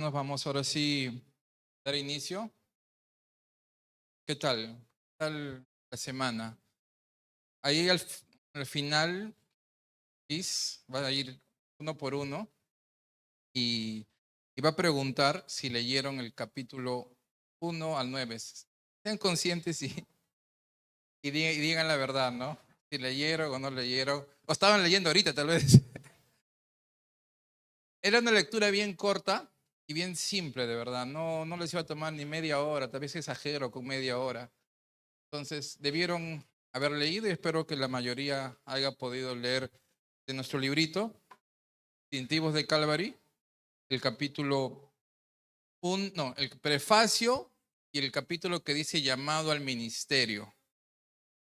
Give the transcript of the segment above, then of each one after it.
Nos vamos ahora sí a dar inicio. ¿Qué tal? ¿Qué tal la semana? Ahí al final, Luis va a ir uno por uno y, y va a preguntar si leyeron el capítulo 1 al 9. Sean conscientes y digan la verdad, ¿no? Si leyeron o no leyeron. O estaban leyendo ahorita, tal vez. Era una lectura bien corta y bien simple, de verdad. No les iba a tomar ni media hora, tal vez exagero con media hora. Entonces, debieron haber leído y espero que la mayoría haya podido leer de nuestro librito, Distintivos de Calvary, el capítulo 1, no, el prefacio y el capítulo que dice llamado al ministerio.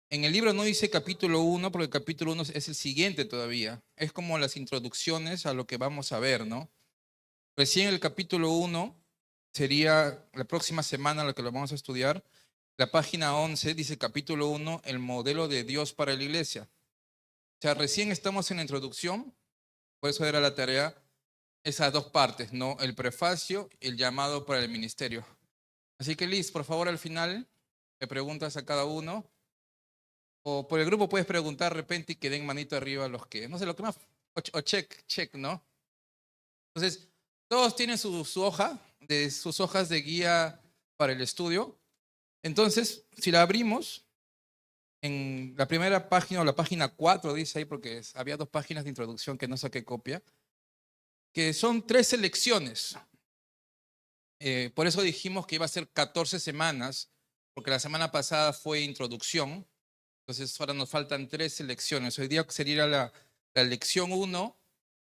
En el libro no dice capítulo 1 porque el capítulo 1 es el siguiente todavía. Es como las introducciones a lo que vamos a ver, ¿no? Recién el capítulo 1 sería la próxima semana lo que lo vamos a estudiar. La página 11 dice capítulo 1, el modelo de Dios para la iglesia. O sea, recién estamos en la introducción, por eso era la tarea, esas dos partes, ¿no? El prefacio y el llamado para el ministerio. Así que Liz, por favor, al final me preguntas a cada uno, o por el grupo puedes preguntar de repente y que den manito arriba los que, no sé, lo que más, o check, ¿no? Entonces, todos tienen su hoja, sus hojas de guía para el estudio. Entonces, si la abrimos, en la primera página o la página 4 dice ahí, porque había dos páginas de introducción que no saqué copia, que son 3 selecciones. Por eso dijimos que iba a ser 14 semanas, porque la semana pasada fue introducción, entonces ahora nos faltan 3 selecciones. Hoy día sería la lección 1,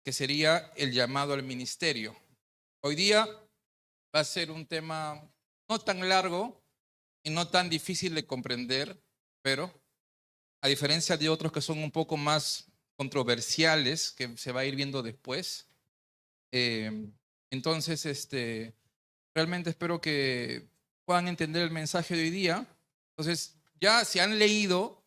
que sería el llamado al ministerio. Hoy día va a ser un tema no tan largo y no tan difícil de comprender, pero a diferencia de otros que son un poco más controversiales, que se va a ir viendo después. Eh, entonces, realmente espero que puedan entender el mensaje de hoy día. Entonces, ya si han leído,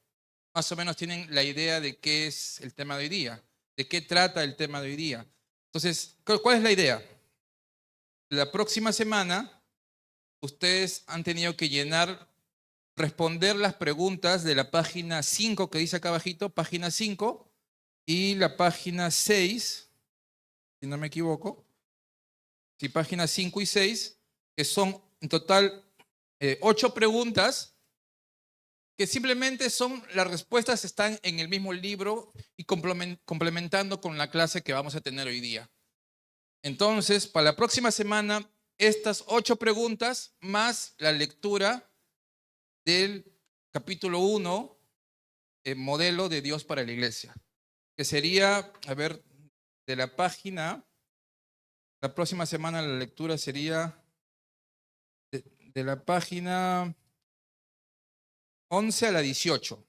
más o menos tienen la idea de qué es el tema de hoy día, de qué trata el tema de hoy día. Entonces, ¿cuál es la idea? La próxima semana, ustedes han tenido que responder las preguntas de la página 5 que dice acá abajito, página 5, y la página 6, si no me equivoco, sí, páginas 5 y 6, que son en total 8 preguntas, que simplemente son, las respuestas están en el mismo libro y complementando con la clase que vamos a tener hoy día. Entonces, para la próxima semana, estas 8 preguntas más la lectura del capítulo 1, modelo de Dios para la iglesia, que sería, a ver, de la página, la próxima semana la lectura sería de la página 11 a la 18.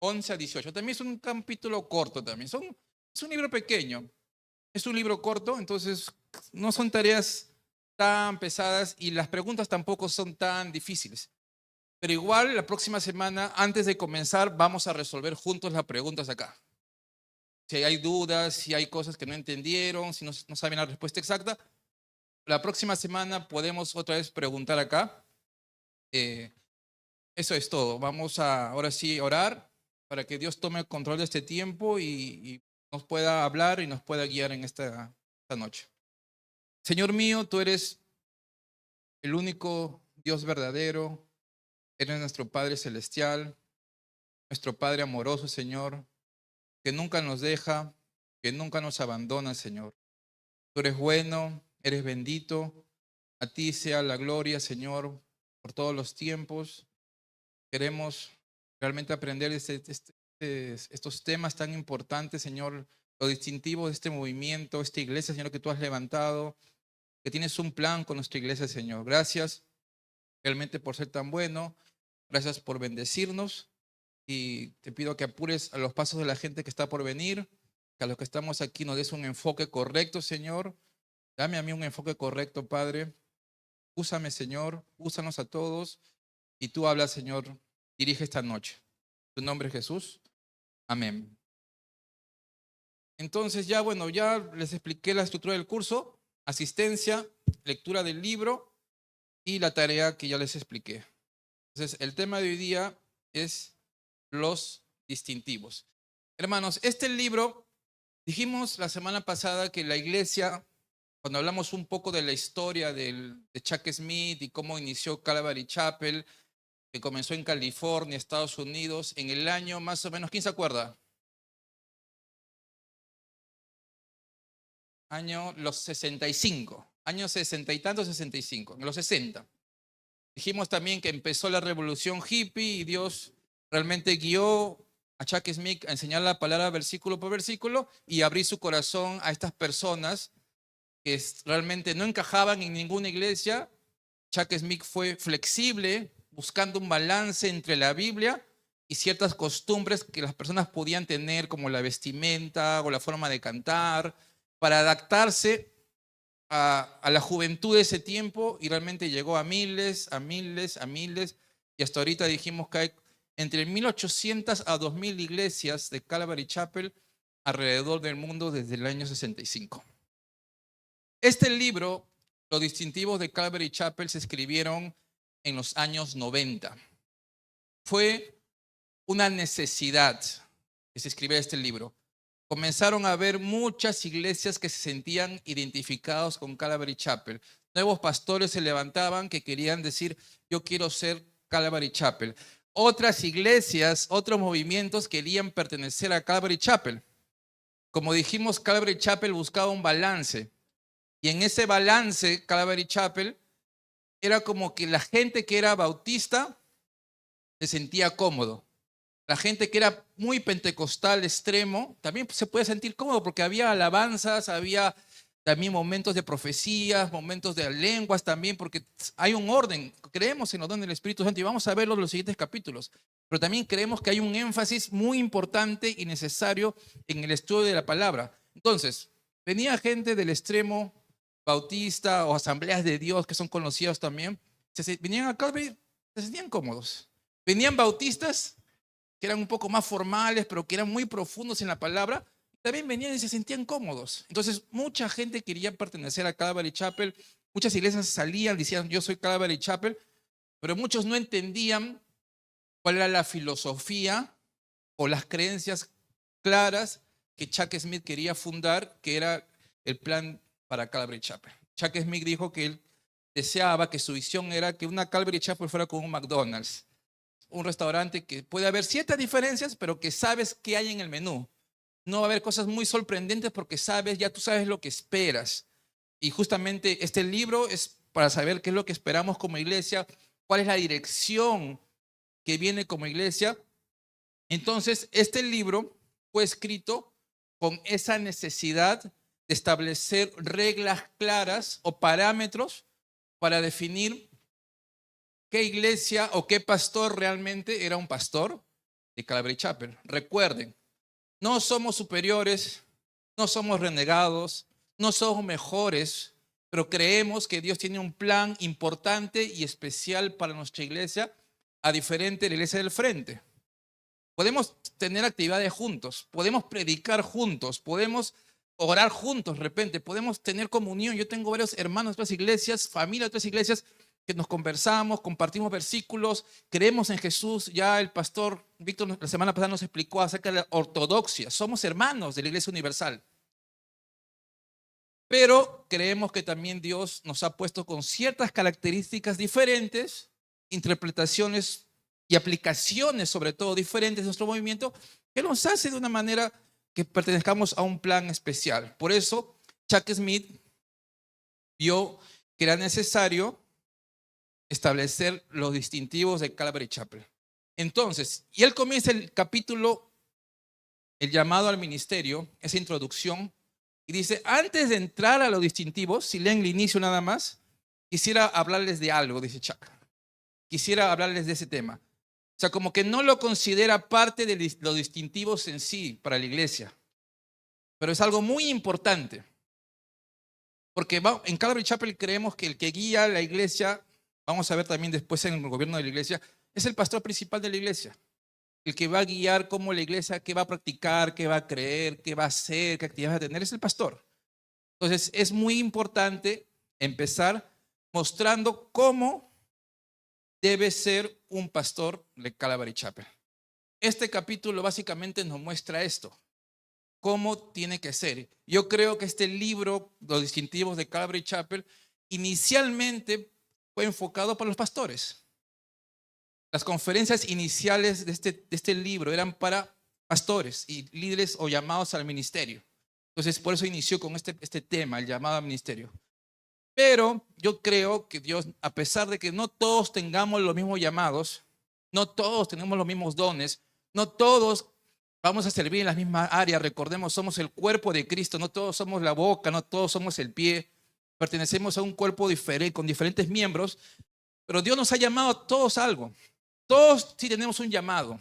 11 a 18. También es un capítulo corto también. Es un libro pequeño. Es un libro corto, entonces no son tareas tan pesadas y las preguntas tampoco son tan difíciles. Pero igual la próxima semana, antes de comenzar, vamos a resolver juntos las preguntas acá. Si hay dudas, si hay cosas que no entendieron, si no saben la respuesta exacta, la próxima semana podemos otra vez preguntar acá. Eso es todo. Vamos a ahora sí orar para que Dios tome el control de este tiempo y nos pueda hablar y nos pueda guiar en esta noche. Señor mío, tú eres el único Dios verdadero, eres nuestro Padre celestial, nuestro Padre amoroso, Señor, que nunca nos deja, que nunca nos abandona, Señor. Tú eres bueno, eres bendito. A ti sea la gloria, Señor, por todos los tiempos. Queremos realmente aprender estos temas tan importantes, Señor, lo distintivo de este movimiento, esta iglesia, Señor, que tú has levantado, que tienes un plan con nuestra iglesia, Señor. Gracias realmente por ser tan bueno. Gracias por bendecirnos y te pido que apures a los pasos de la gente que está por venir, que a los que estamos aquí nos des un enfoque correcto, Señor. Dame a mí un enfoque correcto, Padre. Úsame, Señor, úsanos a todos y tú hablas, Señor, dirige esta noche. En tu nombre, Jesús. Amén. Entonces ya, bueno, ya les expliqué la estructura del curso. asistencia, lectura del libro y la tarea que ya les expliqué. Entonces, el tema de hoy día es los distintivos. Hermanos, este libro, dijimos la semana pasada que la iglesia, cuando hablamos un poco de la historia de Chuck Smith y cómo inició Calvary Chapel, que comenzó en California, Estados Unidos, en el año más o menos, ¿quién se acuerda? Año los 65, años 60 y tantos, 65, en los 60. Dijimos también que empezó la revolución hippie y Dios realmente guió a Chuck Smith a enseñar la palabra versículo por versículo y abrir su corazón a estas personas que realmente no encajaban en ninguna iglesia. Chuck Smith fue flexible, buscando un balance entre la Biblia y ciertas costumbres que las personas podían tener, como la vestimenta o la forma de cantar, para adaptarse a la juventud de ese tiempo, y realmente llegó a miles, a miles, a miles, y hasta ahorita dijimos que hay entre 1800 a 2000 iglesias de Calvary Chapel alrededor del mundo desde el año 65. Este libro, los distintivos de Calvary Chapel, se escribieron en los años 90. Fue una necesidad que se escribiera este libro. Comenzaron a haber muchas iglesias que se sentían identificados con Calvary Chapel. Nuevos pastores se levantaban que querían decir, yo quiero ser Calvary Chapel. Otras iglesias, otros movimientos querían pertenecer a Calvary Chapel. Como dijimos, Calvary Chapel buscaba un balance. Y en ese balance, Calvary Chapel era como que la gente que era bautista se sentía cómodo. La gente que era muy pentecostal extremo también se puede sentir cómodo porque había alabanzas, había también momentos de profecías, momentos de lenguas también, porque hay un orden. Creemos en los dones del Espíritu Santo y vamos a verlo en los siguientes capítulos. Pero también creemos que hay un énfasis muy importante y necesario en el estudio de la palabra. Entonces, venía gente del extremo bautista o asambleas de Dios que son conocidos también, venían a Calvary, se sentían cómodos. Venían bautistas que eran un poco más formales, pero que eran muy profundos en la palabra, también venían y se sentían cómodos. Entonces, mucha gente quería pertenecer a Calvary Chapel, muchas iglesias salían, decían, yo soy Calvary Chapel, pero muchos no entendían cuál era la filosofía o las creencias claras que Chuck Smith quería fundar, que era el plan para Calvary Chapel. Chuck Smith dijo que él deseaba, que su visión era que una Calvary Chapel fuera como un McDonald's, un restaurante que puede haber ciertas diferencias, pero que sabes qué hay en el menú. No va a haber cosas muy sorprendentes porque ya tú sabes lo que esperas. Y justamente este libro es para saber qué es lo que esperamos como iglesia, cuál es la dirección que viene como iglesia. Entonces, este libro fue escrito con esa necesidad de establecer reglas claras o parámetros para definir qué iglesia o qué pastor realmente era un pastor de Calvary Chapel. Recuerden, no somos superiores, no somos renegados, no somos mejores, pero creemos que Dios tiene un plan importante y especial para nuestra iglesia, a diferente de la iglesia del frente. Podemos tener actividades juntos, podemos predicar juntos, podemos orar juntos de repente, podemos tener comunión. Yo tengo varios hermanos de otras iglesias, familia de otras iglesias, que nos conversamos, compartimos versículos, creemos en Jesús. Ya el pastor Víctor la semana pasada nos explicó acerca de la ortodoxia. Somos hermanos de la Iglesia Universal. Pero creemos que también Dios nos ha puesto con ciertas características diferentes, interpretaciones y aplicaciones sobre todo diferentes de nuestro movimiento, que nos hace de una manera que pertenezcamos a un plan especial. Por eso Chuck Smith vio que era necesario establecer los distintivos de Calvary Chapel. Entonces, y él comienza el capítulo, el llamado al ministerio, esa introducción, y dice, antes de entrar a los distintivos, si leen el inicio nada más, quisiera hablarles de algo, dice Chuck. Quisiera hablarles de ese tema. O sea, como que no lo considera parte de los distintivos en sí para la iglesia, pero es algo muy importante. Porque en Calvary Chapel creemos que el que guía la iglesia, vamos a ver también después en el gobierno de la iglesia, es el pastor principal de la iglesia. El que va a guiar cómo la iglesia, qué va a practicar, qué va a creer, qué va a hacer, qué actividades va a tener, es el pastor. Entonces, es muy importante empezar mostrando cómo debe ser un pastor de Calvary Chapel. Este capítulo básicamente nos muestra esto, cómo tiene que ser. Yo creo que este libro, Los distintivos de Calvary Chapel, inicialmente fue enfocado para los pastores. Las conferencias iniciales de este libro eran para pastores y líderes o llamados al ministerio. Entonces, por eso inició con este tema, el llamado al ministerio. Pero yo creo que Dios, a pesar de que no todos tengamos los mismos llamados, no todos tenemos los mismos dones, no todos vamos a servir en las mismas áreas. Recordemos, somos el cuerpo de Cristo, no todos somos la boca, no todos somos el pie. Pertenecemos a un cuerpo diferente, con diferentes miembros, pero Dios nos ha llamado a todos a algo. Todos sí tenemos un llamado.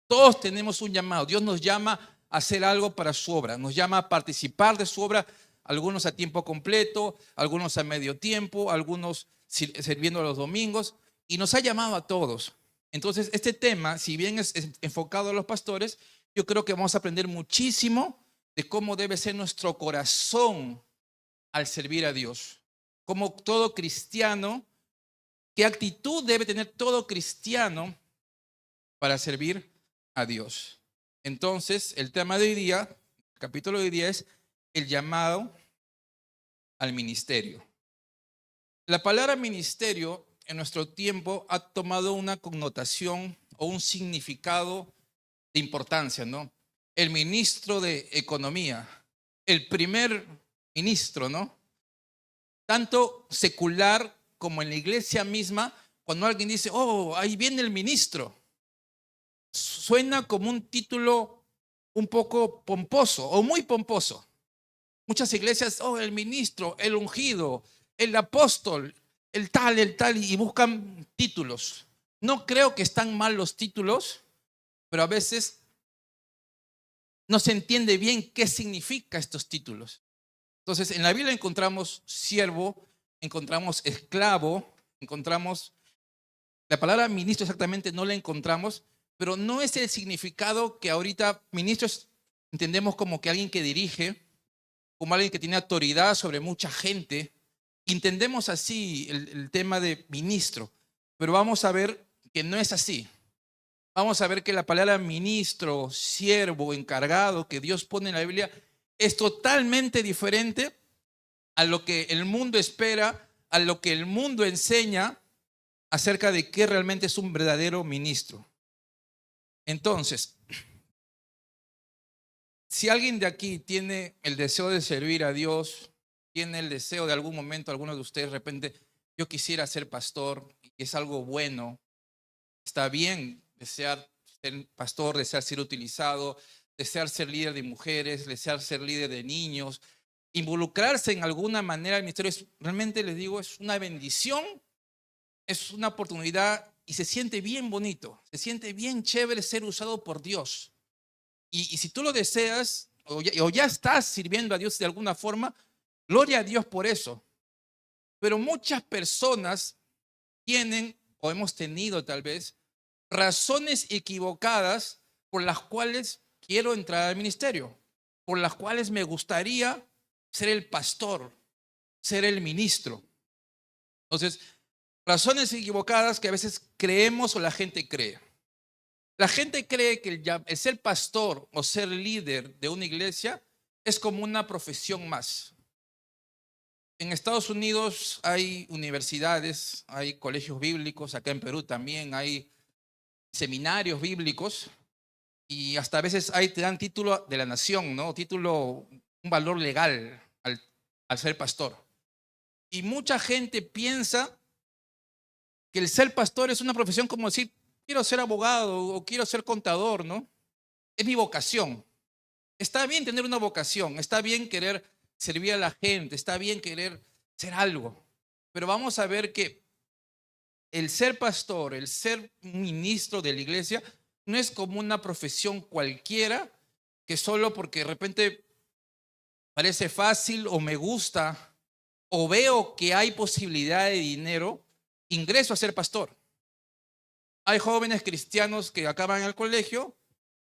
Todos tenemos un llamado. Dios nos llama a hacer algo para su obra. Nos llama a participar de su obra. Algunos a tiempo completo, algunos a medio tiempo, algunos sirviendo los domingos. Y nos ha llamado a todos. Entonces, este tema, si bien es enfocado a los pastores, yo creo que vamos a aprender muchísimo de cómo debe ser nuestro corazón al servir a Dios. Como todo cristiano, qué actitud debe tener todo cristiano para servir a Dios. Entonces, el tema de hoy día, el capítulo de hoy día es el llamado al ministerio. La palabra ministerio en nuestro tiempo ha tomado una connotación o un significado de importancia, ¿no? El ministro de Economía, el primer ministro, ¿no? Tanto secular como en la iglesia misma, cuando alguien dice, oh, ahí viene el ministro, suena como un título un poco pomposo o muy pomposo. Muchas iglesias, oh, el ministro, el ungido, el apóstol, el tal, y buscan títulos. No creo que están mal los títulos, pero a veces no se entiende bien qué significan estos títulos. Entonces, en la Biblia encontramos siervo, encontramos esclavo, encontramos, la palabra ministro exactamente no la encontramos, pero no es el significado que ahorita ministros entendemos como que alguien que dirige, como alguien que tiene autoridad sobre mucha gente. Entendemos así el tema de ministro, pero vamos a ver que no es así. Vamos a ver que la palabra ministro, siervo, encargado que Dios pone en la Biblia es totalmente diferente a lo que el mundo espera, a lo que el mundo enseña acerca de qué realmente es un verdadero ministro. Entonces, si alguien de aquí tiene el deseo de servir a Dios, tiene el deseo de algún momento, algunos de ustedes de repente, yo quisiera ser pastor, y es algo bueno, está bien desear ser pastor, desear ser utilizado, desear ser líder de mujeres, desear ser líder de niños, involucrarse en alguna manera en el ministerio, realmente les digo, es una bendición, es una oportunidad y se siente bien bonito, se siente bien chévere ser usado por Dios. Y si tú lo deseas o ya estás sirviendo a Dios de alguna forma, gloria a Dios por eso. Pero muchas personas tienen, o hemos tenido tal vez, razones equivocadas por las cuales quiero entrar al ministerio, por las cuales me gustaría ser el pastor, ser el ministro. Entonces, razones equivocadas que a veces creemos o la gente cree. La gente cree que el ser pastor o ser líder de una iglesia es como una profesión más. En Estados Unidos hay universidades, hay colegios bíblicos, acá en Perú también hay seminarios bíblicos y hasta a veces te dan título de la nación, ¿no? Título, un valor legal al ser pastor. Y mucha gente piensa que el ser pastor es una profesión como decir, quiero ser abogado o quiero ser contador, ¿no? Es mi vocación. Está bien tener una vocación, está bien querer servir a la gente, está bien querer ser algo, pero vamos a ver que el ser pastor, el ser ministro de la iglesia, no es como una profesión cualquiera que solo porque de repente parece fácil o me gusta o veo que hay posibilidad de dinero, ingreso a ser pastor. Hay jóvenes cristianos que acaban el colegio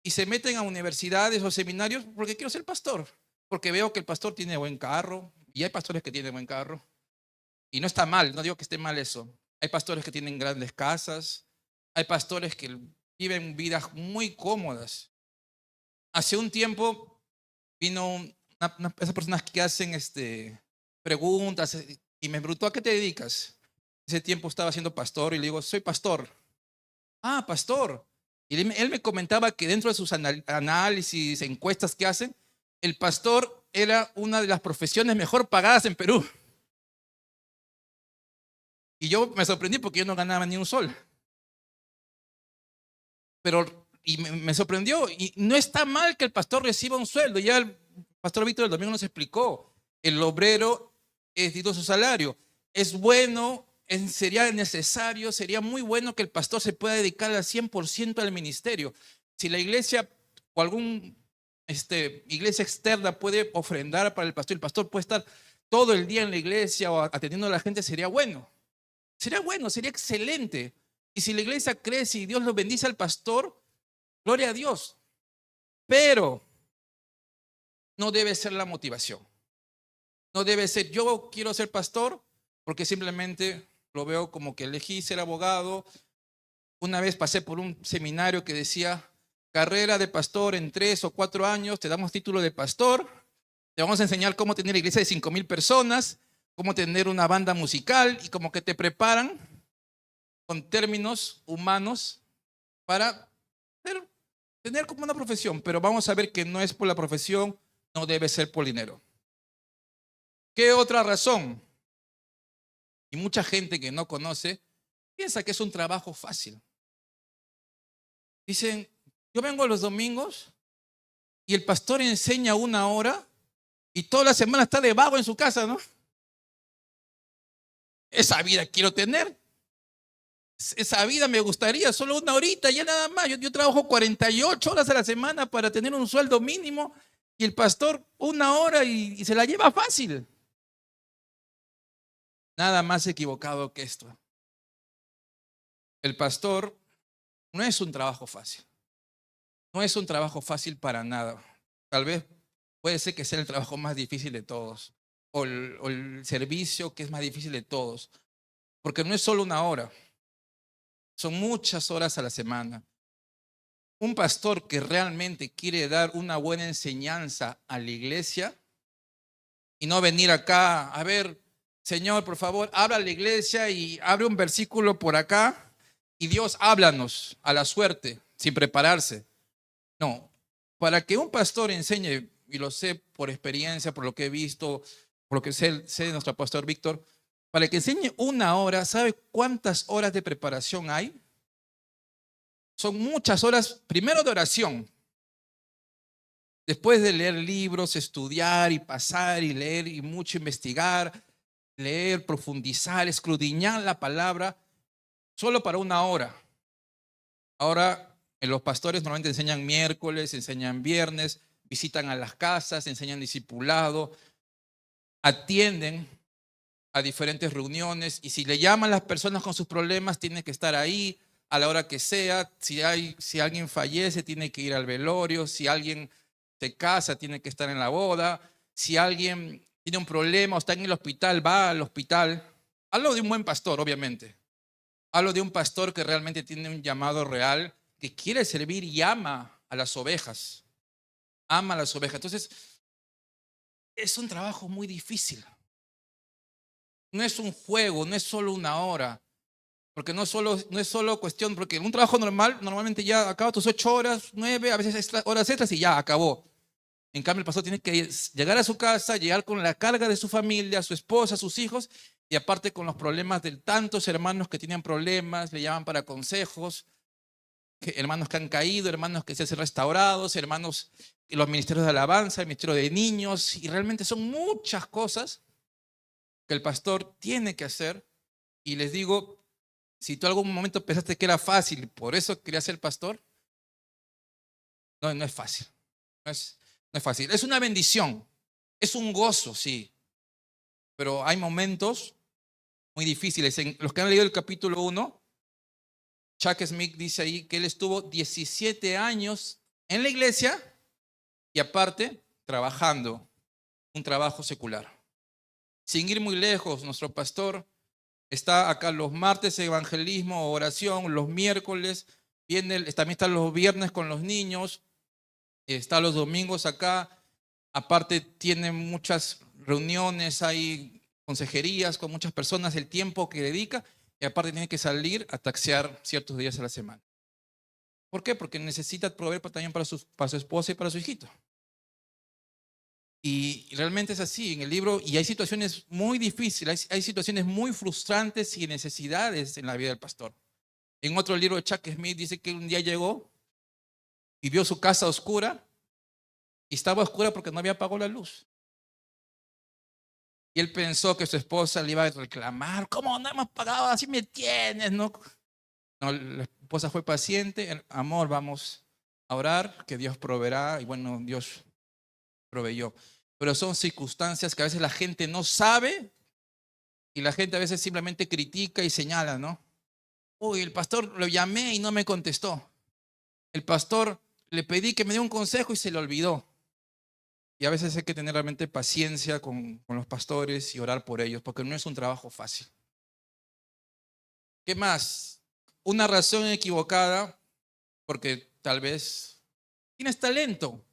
y se meten a universidades o seminarios porque quiero ser pastor, porque veo que el pastor tiene buen carro, y hay pastores que tienen buen carro, y no está mal, no digo que esté mal eso. Hay pastores que tienen grandes casas, hay pastores que viven vidas muy cómodas. Hace un tiempo vino esas personas que hacen preguntas y me preguntó: ¿a qué te dedicas? Ese tiempo estaba siendo pastor y le digo: soy pastor. Ah, pastor. Y él me comentaba que dentro de sus análisis, encuestas que hacen, el pastor era una de las profesiones mejor pagadas en Perú. Y yo me sorprendí porque yo no ganaba ni un sol. Pero y me sorprendió. Y no está mal que el pastor reciba un sueldo. Ya el pastor Víctor el domingo nos explicó. El obrero es digno su salario. Es bueno, sería necesario, sería muy bueno que el pastor se pueda dedicar al 100% al ministerio. Si la iglesia o algún iglesia externa puede ofrendar para el pastor puede estar todo el día en la iglesia o atendiendo a la gente, sería bueno. Sería bueno, sería excelente. Y si la iglesia crece y Dios lo bendice al pastor, gloria a Dios. Pero no debe ser la motivación. No debe ser: yo quiero ser pastor porque simplemente lo veo como que elegí ser abogado. Una vez pasé por un seminario que decía: carrera de pastor en 3 o 4 años, te damos título de pastor, te vamos a enseñar cómo tener iglesia de 5,000 personas, cómo tener una banda musical, y como que te preparan con términos humanos para tener como una profesión. Pero vamos a ver que no es por la profesión, no debe ser por dinero. ¿Qué otra razón? Y mucha gente que no conoce piensa que es un trabajo fácil. Dicen: yo vengo los domingos y el pastor enseña 1 hora y toda la semana está de vago en su casa, ¿no? Esa vida quiero tener. Esa vida me gustaría, solo 1 horita, ya nada más. Yo trabajo 48 horas a la semana para tener un sueldo mínimo, y el pastor 1 hora y se la lleva fácil. Nada más equivocado que esto. El pastor no es un trabajo fácil. No es un trabajo fácil para nada. Tal vez puede ser que sea el trabajo más difícil de todos, o el servicio que es más difícil de todos, porque no es solo 1 hora, son muchas horas a la semana. Un pastor que realmente quiere dar una buena enseñanza a la iglesia y no venir acá a ver: Señor, por favor, abra la iglesia y abre un versículo por acá y Dios háblanos a la suerte, sin prepararse. No, para que un pastor enseñe, y lo sé por experiencia, por lo que he visto, por lo que sé de nuestro pastor Víctor, para que enseñe 1 hora, ¿sabe cuántas horas de preparación hay? Son muchas horas, primero de oración, después de leer libros, estudiar y pasar y leer y mucho investigar, leer, profundizar, escudriñar la palabra, solo para 1 hora. Ahora, los pastores normalmente enseñan miércoles, enseñan viernes, visitan a las casas, enseñan discipulado, atienden a diferentes reuniones, y si le llaman a las personas con sus problemas, tiene que estar ahí a la hora que sea. Si alguien fallece, tiene que ir al velorio. Si alguien se casa, tiene que estar en la boda. Si alguien tiene un problema o está en el hospital, va al hospital. Hablo de un buen pastor, obviamente. Hablo de un pastor que realmente tiene un llamado real, que quiere servir y ama a las ovejas. Ama a las ovejas. Entonces, es un trabajo muy difícil. No es un juego, no es solo 1 hora. Porque no es solo cuestión, porque un trabajo normal, normalmente ya acaba tus 8 horas, 9, a veces horas extras y ya acabó. En cambio, el pastor tiene que llegar a su casa, llegar con la carga de su familia, su esposa, sus hijos, y aparte con los problemas de tantos hermanos que tienen problemas, le llaman para consejos, hermanos que han caído, hermanos que se hacen restaurados, hermanos en los ministerios de alabanza, el ministerio de niños, y realmente son muchas cosas que el pastor tiene que hacer. Y les digo, si tú algún momento pensaste que era fácil, por eso querías ser pastor, no, no es fácil. No es fácil. Es una bendición, es un gozo, sí, pero hay momentos muy difíciles. En los que han leído el capítulo 1, Chuck Smith dice ahí que él estuvo 17 años en la iglesia y aparte trabajando un trabajo secular. Sin ir muy lejos, nuestro pastor está acá los martes evangelismo, oración, los miércoles, también está los viernes con los niños, está los domingos acá. Aparte tiene muchas reuniones, hay consejerías con muchas personas, el tiempo que dedica, y aparte tiene que salir a taxear ciertos días a la semana. ¿Por qué? Porque necesita proveer también para su esposa y para su hijito. Y realmente es así en el libro, y hay situaciones muy difíciles, hay situaciones muy frustrantes y necesidades en la vida del pastor. En otro libro de Chuck Smith dice que un día llegó y vio su casa oscura, y estaba oscura porque no había apagado la luz. Y él pensó que su esposa le iba a reclamar, ¿cómo no hemos pagado? Así me tienes, ¿no? No, la esposa fue paciente, amor, vamos a orar, que Dios proveerá, y bueno, Dios proveyó. Pero son circunstancias que a veces la gente no sabe, y la gente a veces simplemente critica y señala, ¿no? Uy, el pastor lo llamé y no me contestó. El pastor le pedí que me dé un consejo y se le olvidó. Y a veces hay que tener realmente paciencia con los pastores y orar por ellos, porque no es un trabajo fácil. ¿Qué más? Una razón equivocada, porque tal vez tienes talento.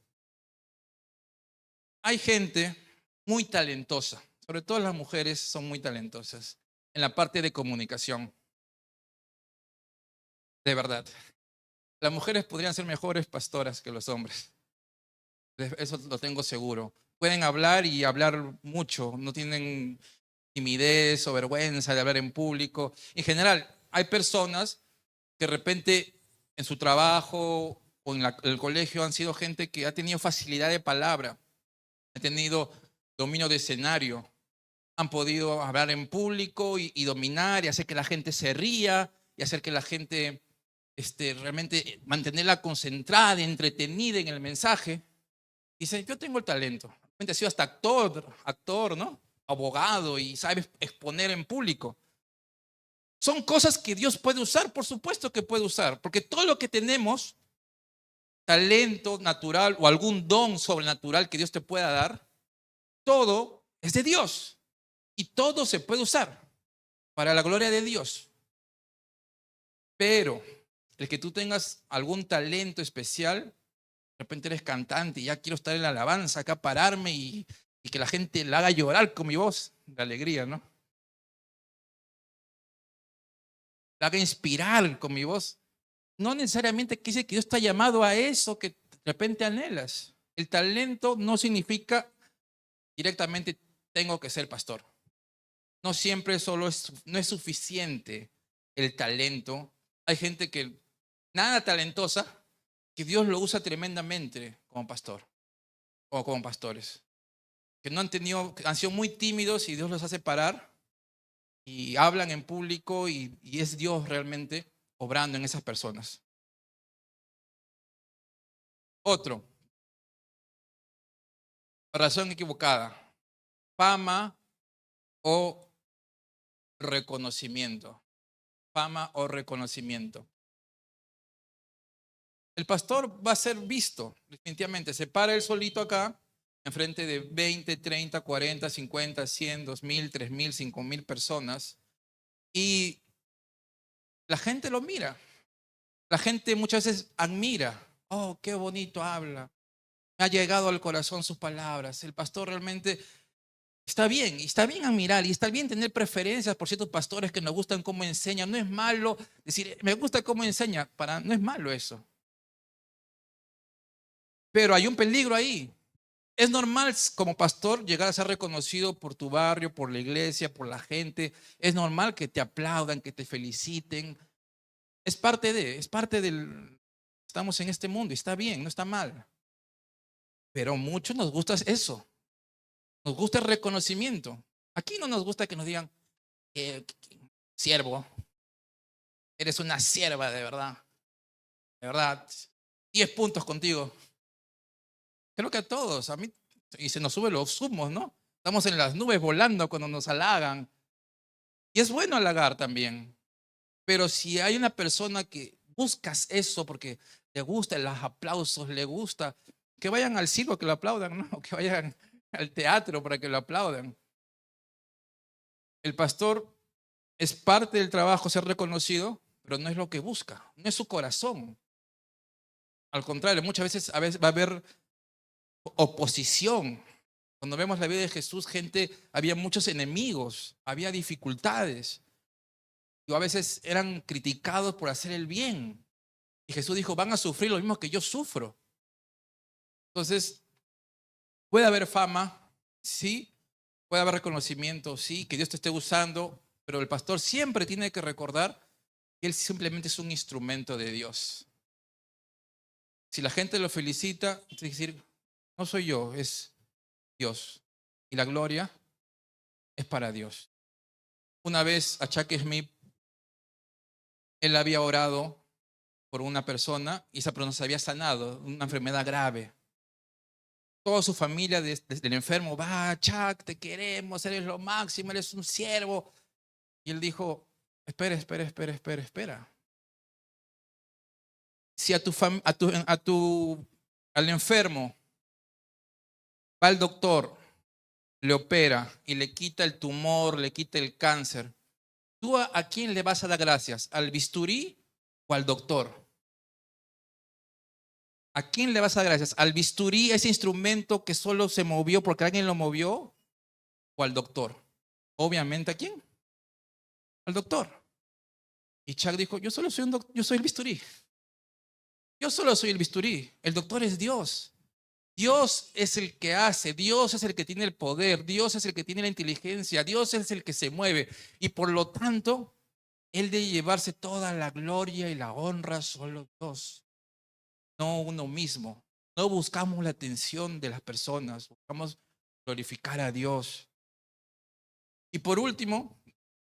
Hay gente muy talentosa, sobre todo las mujeres son muy talentosas en la parte de comunicación, de verdad. Las mujeres podrían ser mejores pastoras que los hombres, eso lo tengo seguro. Pueden hablar y hablar mucho, no tienen timidez o vergüenza de hablar en público. En general, hay personas que de repente en su trabajo o en el colegio han sido gente que ha tenido facilidad de palabra, ha tenido dominio de escenario, han podido hablar en público y dominar y hacer que la gente se ría y hacer que la gente realmente mantenerla concentrada, entretenida en el mensaje. Dice, yo tengo el talento. Ha sido hasta actor, ¿no? Abogado y sabe exponer en público. Son cosas que Dios puede usar, por supuesto que puede usar, porque todo lo que tenemos, talento natural o algún don sobrenatural que Dios te pueda dar, todo es de Dios y todo se puede usar para la gloria de Dios. Pero el que tú tengas algún talento especial, de repente eres cantante y ya quiero estar en la alabanza, acá pararme y que la gente la haga llorar con mi voz, de alegría, ¿no? La haga inspirar con mi voz. No necesariamente quiere decir que Dios está llamado a eso que de repente anhelas. El talento no significa directamente tengo que ser pastor. No siempre no es suficiente el talento. Hay gente que nada talentosa, que Dios lo usa tremendamente como pastor o como pastores. Que no han sido muy tímidos y Dios los hace parar y hablan en público y es Dios realmente obrando en esas personas. Otro, razón equivocada, fama o reconocimiento. Fama o reconocimiento. El pastor va a ser visto, definitivamente. Se para él solito acá, enfrente de 20, 30, 40, 50, 100, 2000, 3000, 5000 personas. Y la gente lo mira. La gente muchas veces admira. Oh, qué bonito habla. Me ha llegado al corazón sus palabras. El pastor realmente está bien, y está bien admirar, y está bien tener preferencias por ciertos pastores que nos gustan cómo enseñan. No es malo decir, me gusta cómo enseña, no es malo eso. Pero hay un peligro ahí. Es normal como pastor llegar a ser reconocido por tu barrio, por la iglesia, por la gente. Es normal que te aplaudan, que te feliciten. Es parte del, estamos en este mundo y está bien, no está mal. Pero a muchos nos gusta eso. Nos gusta el reconocimiento. Aquí no nos gusta que nos digan, siervo, eres una sierva de verdad. De verdad, 10 puntos contigo. Creo que a todos, a mí, y se nos suben los humos, ¿no? Estamos en las nubes volando cuando nos halagan. Y es bueno halagar también. Pero si hay una persona que buscas eso porque le gustan los aplausos, le gusta, que vayan al circo que lo aplaudan, ¿no? Que vayan al teatro para que lo aplaudan. El pastor es parte del trabajo ser reconocido, pero no es lo que busca, no es su corazón. Al contrario, muchas veces, a veces va a haber oposición. Cuando vemos la vida de Jesús, había muchos enemigos, había dificultades. Y a veces eran criticados por hacer el bien. Y Jesús dijo, van a sufrir lo mismo que yo sufro. Entonces, puede haber fama, sí, puede haber reconocimiento, sí, que Dios te esté usando, pero el pastor siempre tiene que recordar que él simplemente es un instrumento de Dios. Si la gente lo felicita, tiene que decir, no soy yo, es Dios. Y la gloria es para Dios. Una vez a Chuck Smith, él había orado por una persona y esa persona se había sanado, una enfermedad grave. Toda su familia desde el enfermo, va, Chuck, te queremos, eres lo máximo, eres un siervo. Y él dijo, espera. Si al enfermo va el doctor, le opera y le quita el tumor, le quita el cáncer, ¿tú a quién le vas a dar gracias? ¿Al bisturí o al doctor? ¿A quién le vas a dar gracias? ¿Al bisturí, ese instrumento que solo se movió porque alguien lo movió? ¿O al doctor? Obviamente, ¿a quién? Al doctor. Y Chuck dijo, yo solo soy yo soy el bisturí. Yo solo soy el bisturí. El doctor es Dios. Dios es el que hace, Dios es el que tiene el poder, Dios es el que tiene la inteligencia, Dios es el que se mueve. Y por lo tanto, Él debe llevarse toda la gloria y la honra solo Dios, no uno mismo. No buscamos la atención de las personas, buscamos glorificar a Dios. Y por último,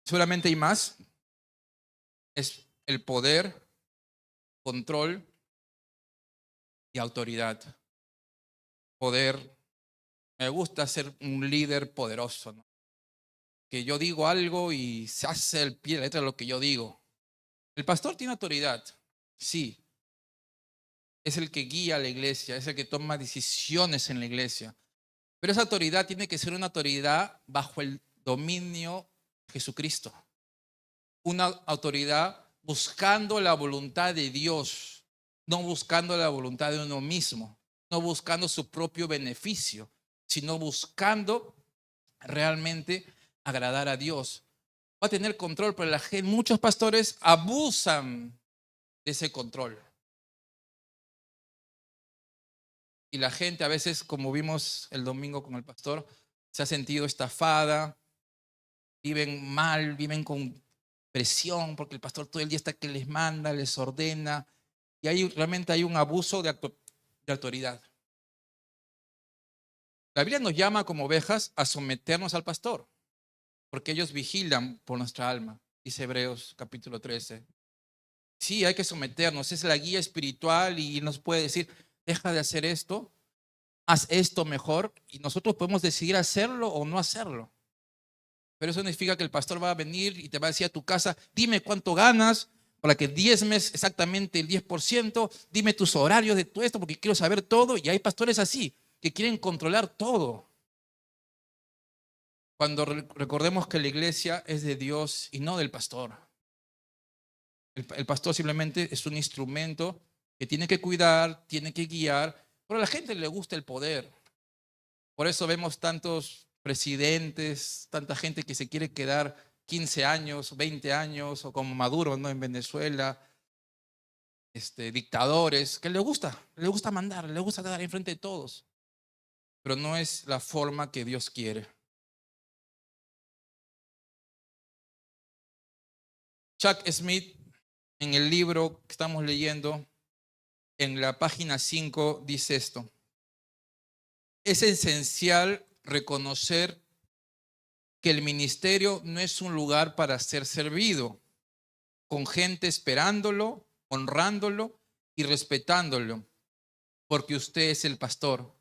solamente hay más, es el poder, control y autoridad. Poder, me gusta ser un líder poderoso, ¿no? Que yo digo algo y se hace el pie de la letra de lo que yo digo. El pastor tiene autoridad, sí, es el que guía a la iglesia, es el que toma decisiones en la iglesia. Pero esa autoridad tiene que ser una autoridad bajo el dominio de Jesucristo. Una autoridad buscando la voluntad de Dios, no buscando la voluntad de uno mismo, no buscando su propio beneficio, sino buscando realmente agradar a Dios. Va a tener control, pero muchos pastores abusan de ese control. Y la gente a veces, como vimos el domingo con el pastor, se ha sentido estafada, viven mal, viven con presión, porque el pastor todo el día está que les manda, les ordena, y realmente hay un abuso de autoridad. La Biblia nos llama como ovejas a someternos al pastor, porque ellos vigilan por nuestra alma, dice Hebreos capítulo 13. Sí, hay que someternos, es la guía espiritual y nos puede decir, deja de hacer esto, haz esto mejor, y nosotros podemos decidir hacerlo o no hacerlo. Pero eso no significa que el pastor va a venir y te va a decir a tu casa, dime cuánto ganas para que diezmes exactamente el 10%, dime tus horarios de todo esto porque quiero saber todo. Y hay pastores así, que quieren controlar todo. Cuando recordemos que la iglesia es de Dios y no del pastor. El pastor simplemente es un instrumento que tiene que cuidar, tiene que guiar, pero a la gente le gusta el poder. Por eso vemos tantos presidentes, tanta gente que se quiere quedar 15 años, 20 años, o como Maduro, ¿no? En Venezuela, dictadores, que le gusta mandar, le gusta estar enfrente de todos, pero no es la forma que Dios quiere. Chuck Smith, en el libro que estamos leyendo, en la página 5, dice esto: es esencial reconocer que el ministerio no es un lugar para ser servido, con gente esperándolo, honrándolo y respetándolo, porque usted es el pastor.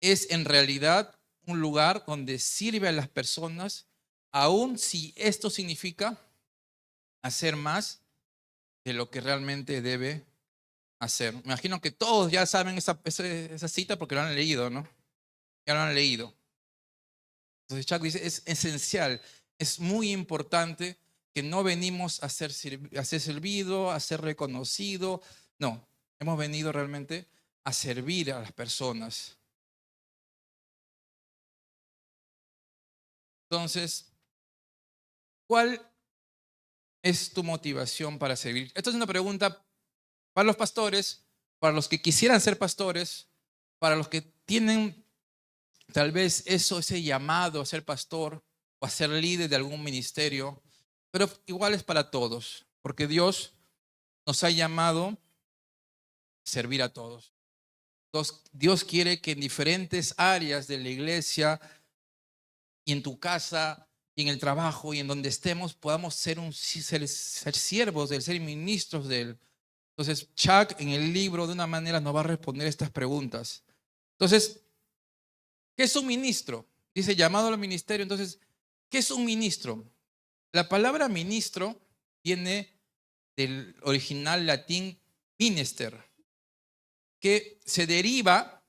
Es en realidad un lugar donde sirve a las personas, aun si esto significa hacer más de lo que realmente debe hacer. Me imagino que todos ya saben esa cita porque lo han leído, ¿no? Ya lo han leído. Entonces Chuck dice, es esencial, es muy importante que no venimos a ser servido, a ser reconocido. No, hemos venido realmente a servir a las personas. Entonces, ¿cuál es tu motivación para servir? Esto es una pregunta para los pastores, para los que quisieran ser pastores, para los que tienen tal vez ese llamado a ser pastor o a ser líder de algún ministerio, pero igual es para todos, porque Dios nos ha llamado a servir a todos. Dios quiere que en diferentes áreas de la iglesia y en tu casa y en el trabajo y en donde estemos podamos ser siervos de él, ser ministros de él. Entonces, Chuck en el libro de una manera nos va a responder estas preguntas. Entonces, ¿qué es un ministro? Dice llamado al ministerio. Entonces, ¿qué es un ministro? La palabra ministro viene del original latín minister, que se deriva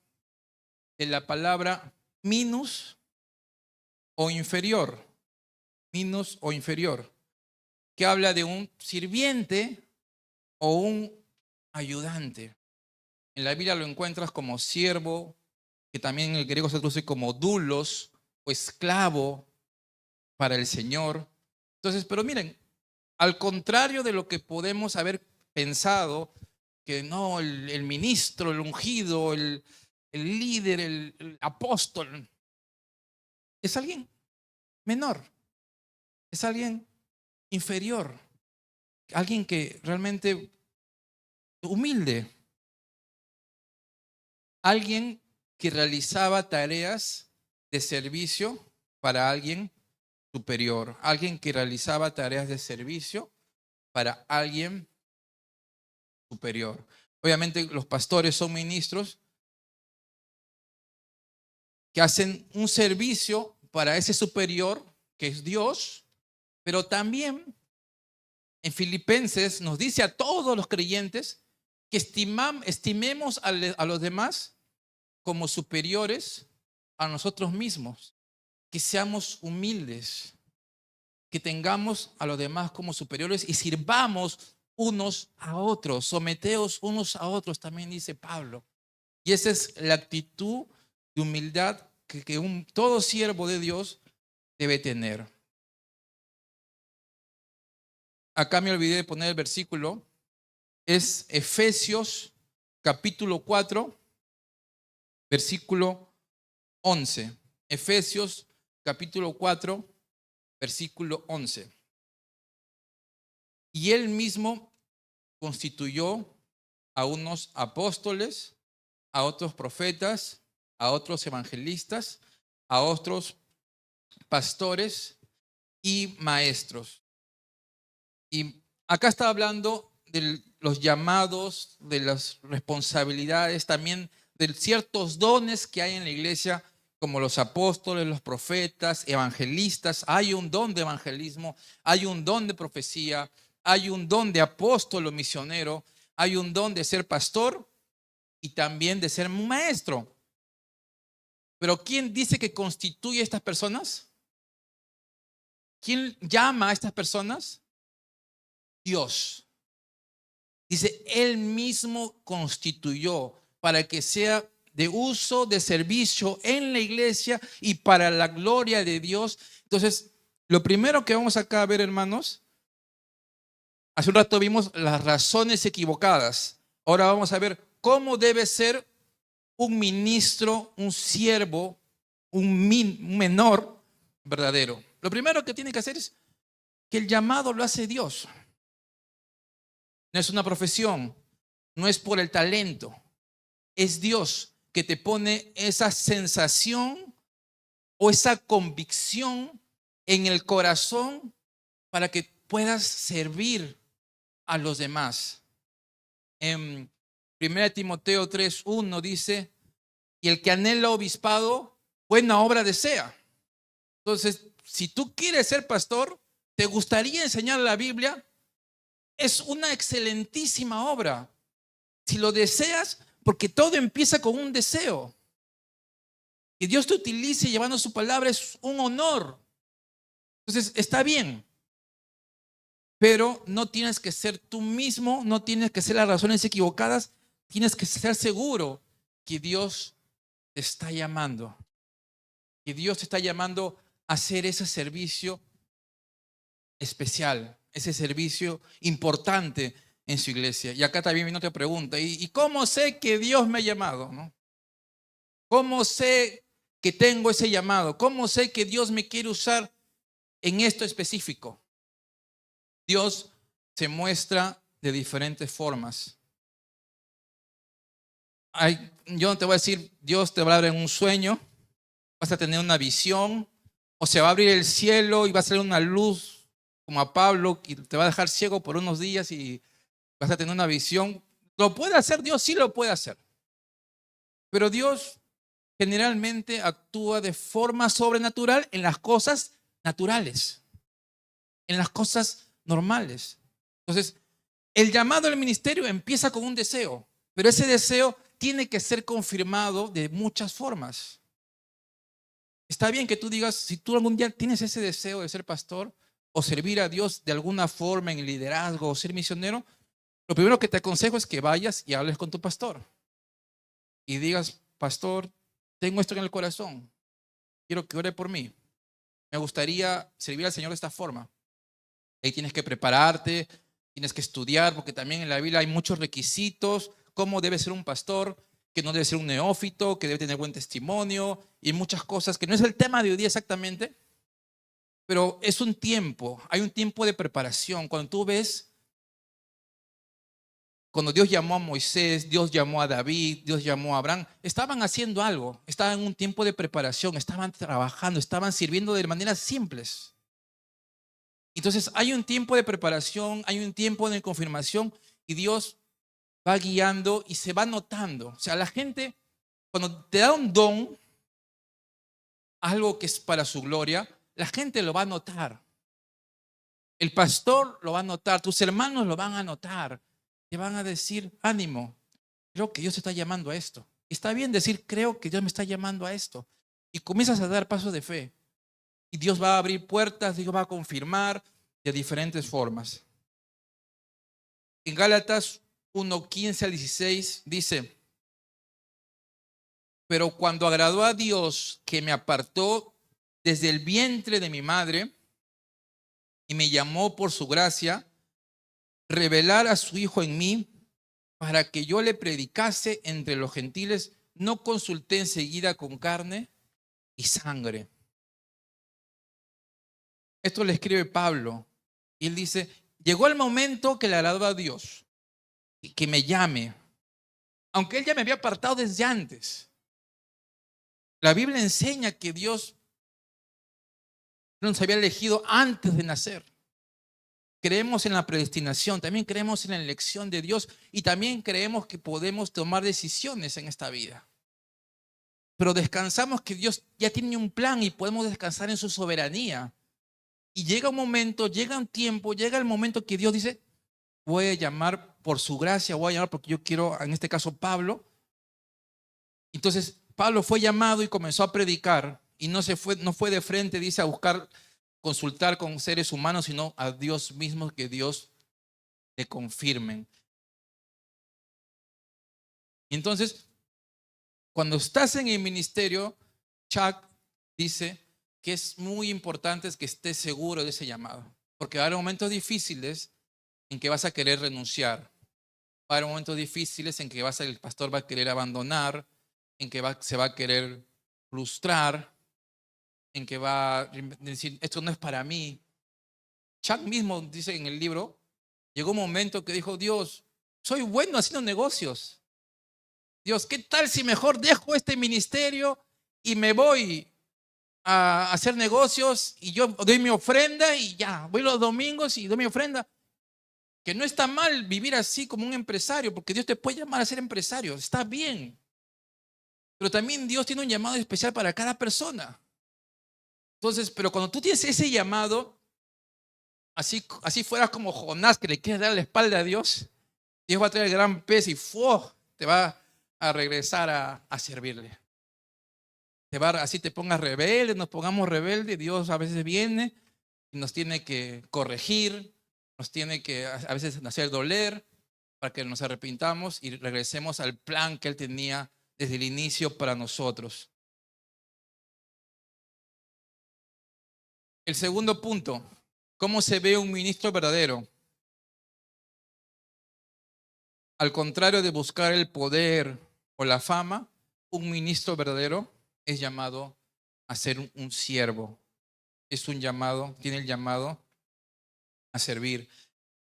de la palabra minus o inferior, minus o inferior, que habla de un sirviente o un ayudante. En la Biblia lo encuentras como siervo, que también en el griego se traduce como doulos o esclavo para el Señor. Entonces, pero miren, al contrario de lo que podemos haber pensado, que no, el ministro, el ungido, el líder, el apóstol, es alguien menor, es alguien inferior, alguien que realmente humilde, alguien que realizaba tareas de servicio para alguien superior, alguien que realizaba tareas de servicio para alguien superior. Obviamente los pastores son ministros que hacen un servicio para ese superior, que es Dios, pero también en Filipenses nos dice a todos los creyentes que estimemos a los demás como superiores a nosotros mismos, que seamos humildes, que tengamos a los demás como superiores y sirvamos unos a otros, someteos unos a otros, también dice Pablo. Y esa es la actitud de humildad que todo siervo de Dios debe tener. Acá me olvidé de poner el versículo. Es Efesios capítulo 4, versículo 11. Efesios capítulo 4, versículo 11. Y él mismo constituyó a unos apóstoles, a otros profetas, a otros evangelistas, a otros pastores y maestros. Y acá está hablando de los llamados, de las responsabilidades, también de ciertos dones que hay en la iglesia, como los apóstoles, los profetas, evangelistas. Hay un don de evangelismo, hay un don de profecía, hay un don de apóstol o misionero, hay un don de ser pastor y también de ser un maestro. Pero ¿quién dice que constituye a estas personas? ¿Quién llama a estas personas? Dios. Dice, Él mismo constituyó para que sea de uso, de servicio en la iglesia y para la gloria de Dios. Entonces, lo primero que vamos acá a ver, hermanos, hace un rato vimos las razones equivocadas. Ahora vamos a ver cómo debe ser un ministro, un siervo, un menor verdadero. Lo primero que tiene que hacer es que el llamado lo hace Dios. No es una profesión, no es por el talento. Es Dios que te pone esa sensación o esa convicción en el corazón para que puedas servir a los demás. En 1 Timoteo 3:1 dice, y el que anhela obispado, buena obra desea. Entonces, si tú quieres ser pastor, te gustaría enseñar la Biblia, es una excelentísima obra. Si lo deseas, porque todo empieza con un deseo. Que Dios te utilice llevando su palabra es un honor. Entonces, está bien. Pero no tienes que ser tú mismo, no tienes que ser las razones equivocadas, tienes que ser seguro que Dios te está llamando, que Dios te está llamando a hacer ese servicio especial, ese servicio importante en su iglesia. Y acá también viene otra pregunta, ¿y cómo sé que Dios me ha llamado? ¿No? ¿Cómo sé que tengo ese llamado? ¿Cómo sé que Dios me quiere usar en esto específico? Dios se muestra de diferentes formas. Yo no te voy a decir, Dios te va a dar en un sueño, vas a tener una visión, o se va a abrir el cielo y va a salir una luz como a Pablo, y te va a dejar ciego por unos días y vas a tener una visión. ¿Lo puede hacer Dios? Sí lo puede hacer. Pero Dios generalmente actúa de forma sobrenatural en las cosas naturales, en las cosas normales. Entonces, el llamado al ministerio empieza con un deseo, pero ese deseo tiene que ser confirmado de muchas formas. Está bien que tú digas, si tú algún día tienes ese deseo de ser pastor o servir a Dios de alguna forma en el liderazgo o ser misionero, lo primero que te aconsejo es que vayas y hables con tu pastor y digas, pastor, tengo esto en el corazón, quiero que ore por mí. Me gustaría servir al Señor de esta forma. Ahí tienes que prepararte, tienes que estudiar, porque también en la Biblia hay muchos requisitos, cómo debe ser un pastor, que no debe ser un neófito, que debe tener buen testimonio y muchas cosas, que no es el tema de hoy día exactamente, pero es un tiempo, hay un tiempo de preparación. Cuando tú ves, cuando Dios llamó a Moisés, Dios llamó a David, Dios llamó a Abraham, estaban haciendo algo, estaban en un tiempo de preparación, estaban trabajando, estaban sirviendo de maneras simples. Entonces hay un tiempo de preparación, hay un tiempo de confirmación y Dios va guiando y se va notando. O sea, la gente, cuando te da un don, algo que es para su gloria, la gente lo va a notar. El pastor lo va a notar, tus hermanos lo van a notar. Te van a decir, ánimo, creo que Dios te está llamando a esto. Está bien decir, creo que Dios me está llamando a esto. Y comienzas a dar pasos de fe. Y Dios va a abrir puertas, Dios va a confirmar de diferentes formas. En Gálatas 1:15 al 16 dice, pero cuando agradó a Dios que me apartó desde el vientre de mi madre y me llamó por su gracia, revelar a su Hijo en mí para que yo le predicase entre los gentiles, no consulté enseguida con carne y sangre. Esto le escribe Pablo y él dice, llegó el momento que le agradó a Dios y que me llame, aunque él ya me había apartado desde antes. La Biblia enseña que Dios nos había elegido antes de nacer. Creemos en la predestinación, también creemos en la elección de Dios y también creemos que podemos tomar decisiones en esta vida. Pero descansamos que Dios ya tiene un plan y podemos descansar en su soberanía. Y llega un momento, llega un tiempo, llega el momento que Dios dice, voy a llamar por su gracia, voy a llamar porque yo quiero, en este caso Pablo. Entonces Pablo fue llamado y comenzó a predicar y no fue de frente, dice, a buscar consultar con seres humanos, sino a Dios mismo, que Dios le confirmen. Y entonces, cuando estás en el ministerio, Chuck dice que es muy importante que estés seguro de ese llamado, porque va a haber momentos difíciles en que vas a querer renunciar, va a haber momentos difíciles en que el pastor va a querer abandonar, en que se va a querer frustrar, en que va a decir, esto no es para mí. Chuck mismo dice en el libro, llegó un momento que dijo, Dios, soy bueno haciendo negocios. Dios, ¿qué tal si mejor dejo este ministerio y me voy a hacer negocios y yo doy mi ofrenda y ya, voy los domingos y doy mi ofrenda? Que no está mal vivir así como un empresario, porque Dios te puede llamar a ser empresario, está bien. Pero también Dios tiene un llamado especial para cada persona. Entonces, pero cuando tú tienes ese llamado, así fueras como Jonás, que le quieres dar la espalda a Dios, Dios va a traer el gran pez y te va a regresar a servirle. así te pongas rebelde, nos pongamos rebeldes, Dios a veces viene y nos tiene que corregir, nos tiene que a veces hacer doler para que nos arrepintamos y regresemos al plan que Él tenía desde el inicio para nosotros. El segundo punto, ¿cómo se ve un ministro verdadero? Al contrario de buscar el poder o la fama, un ministro verdadero es llamado a ser un siervo. Es un llamado, tiene el llamado a servir.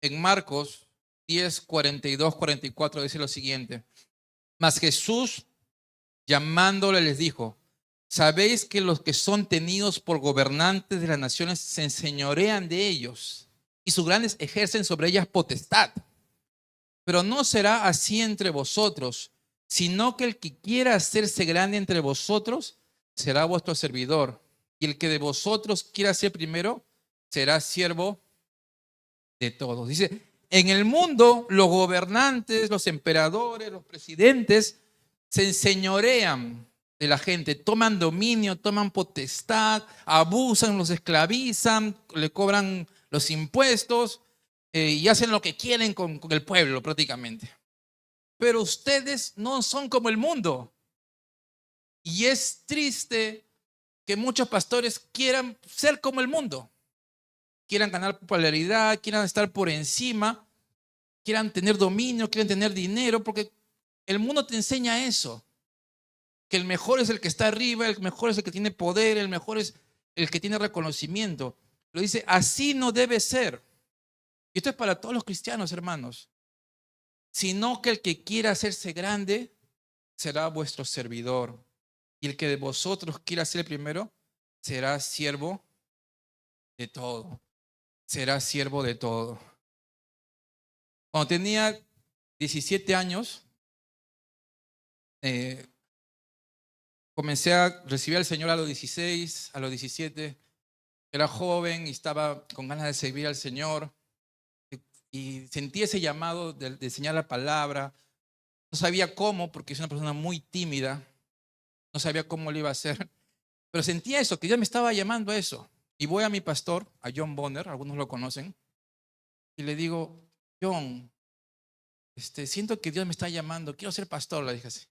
En Marcos 10, 42, 44 dice lo siguiente. Mas Jesús, llamándole, les dijo: ¿sabéis que los que son tenidos por gobernantes de las naciones se enseñorean de ellos y sus grandes ejercen sobre ellas potestad? Pero no será así entre vosotros, sino que el que quiera hacerse grande entre vosotros será vuestro servidor. Y el que de vosotros quiera ser primero será siervo de todos. Dice, en el mundo los gobernantes, los emperadores, los presidentes se enseñorean de la gente, toman dominio, toman potestad, abusan, los esclavizan, le cobran los impuestos y hacen lo que quieren con el pueblo prácticamente. Pero ustedes no son como el mundo. Y es triste que muchos pastores quieran ser como el mundo. Quieran ganar popularidad, quieran estar por encima, quieran tener dominio, quieran tener dinero, porque el mundo te enseña eso. Que el mejor es el que está arriba, el mejor es el que tiene poder, el mejor es el que tiene reconocimiento. Lo dice, así no debe ser. Y esto es para todos los cristianos, hermanos. Sino que el que quiera hacerse grande será vuestro servidor. Y el que de vosotros quiera ser el primero será siervo de todo. Será siervo de todo. Cuando tenía 17 años, comencé a recibir al Señor a los 16, a los 17. Era joven y estaba con ganas de servir al Señor. Y sentí ese llamado de enseñar la palabra. No sabía cómo, porque soy una persona muy tímida. No sabía cómo lo iba a hacer. Pero sentía eso, que Dios me estaba llamando a eso. Y voy a mi pastor, a John Bonner, algunos lo conocen. Y le digo, John, siento que Dios me está llamando. Quiero ser pastor, le dije así.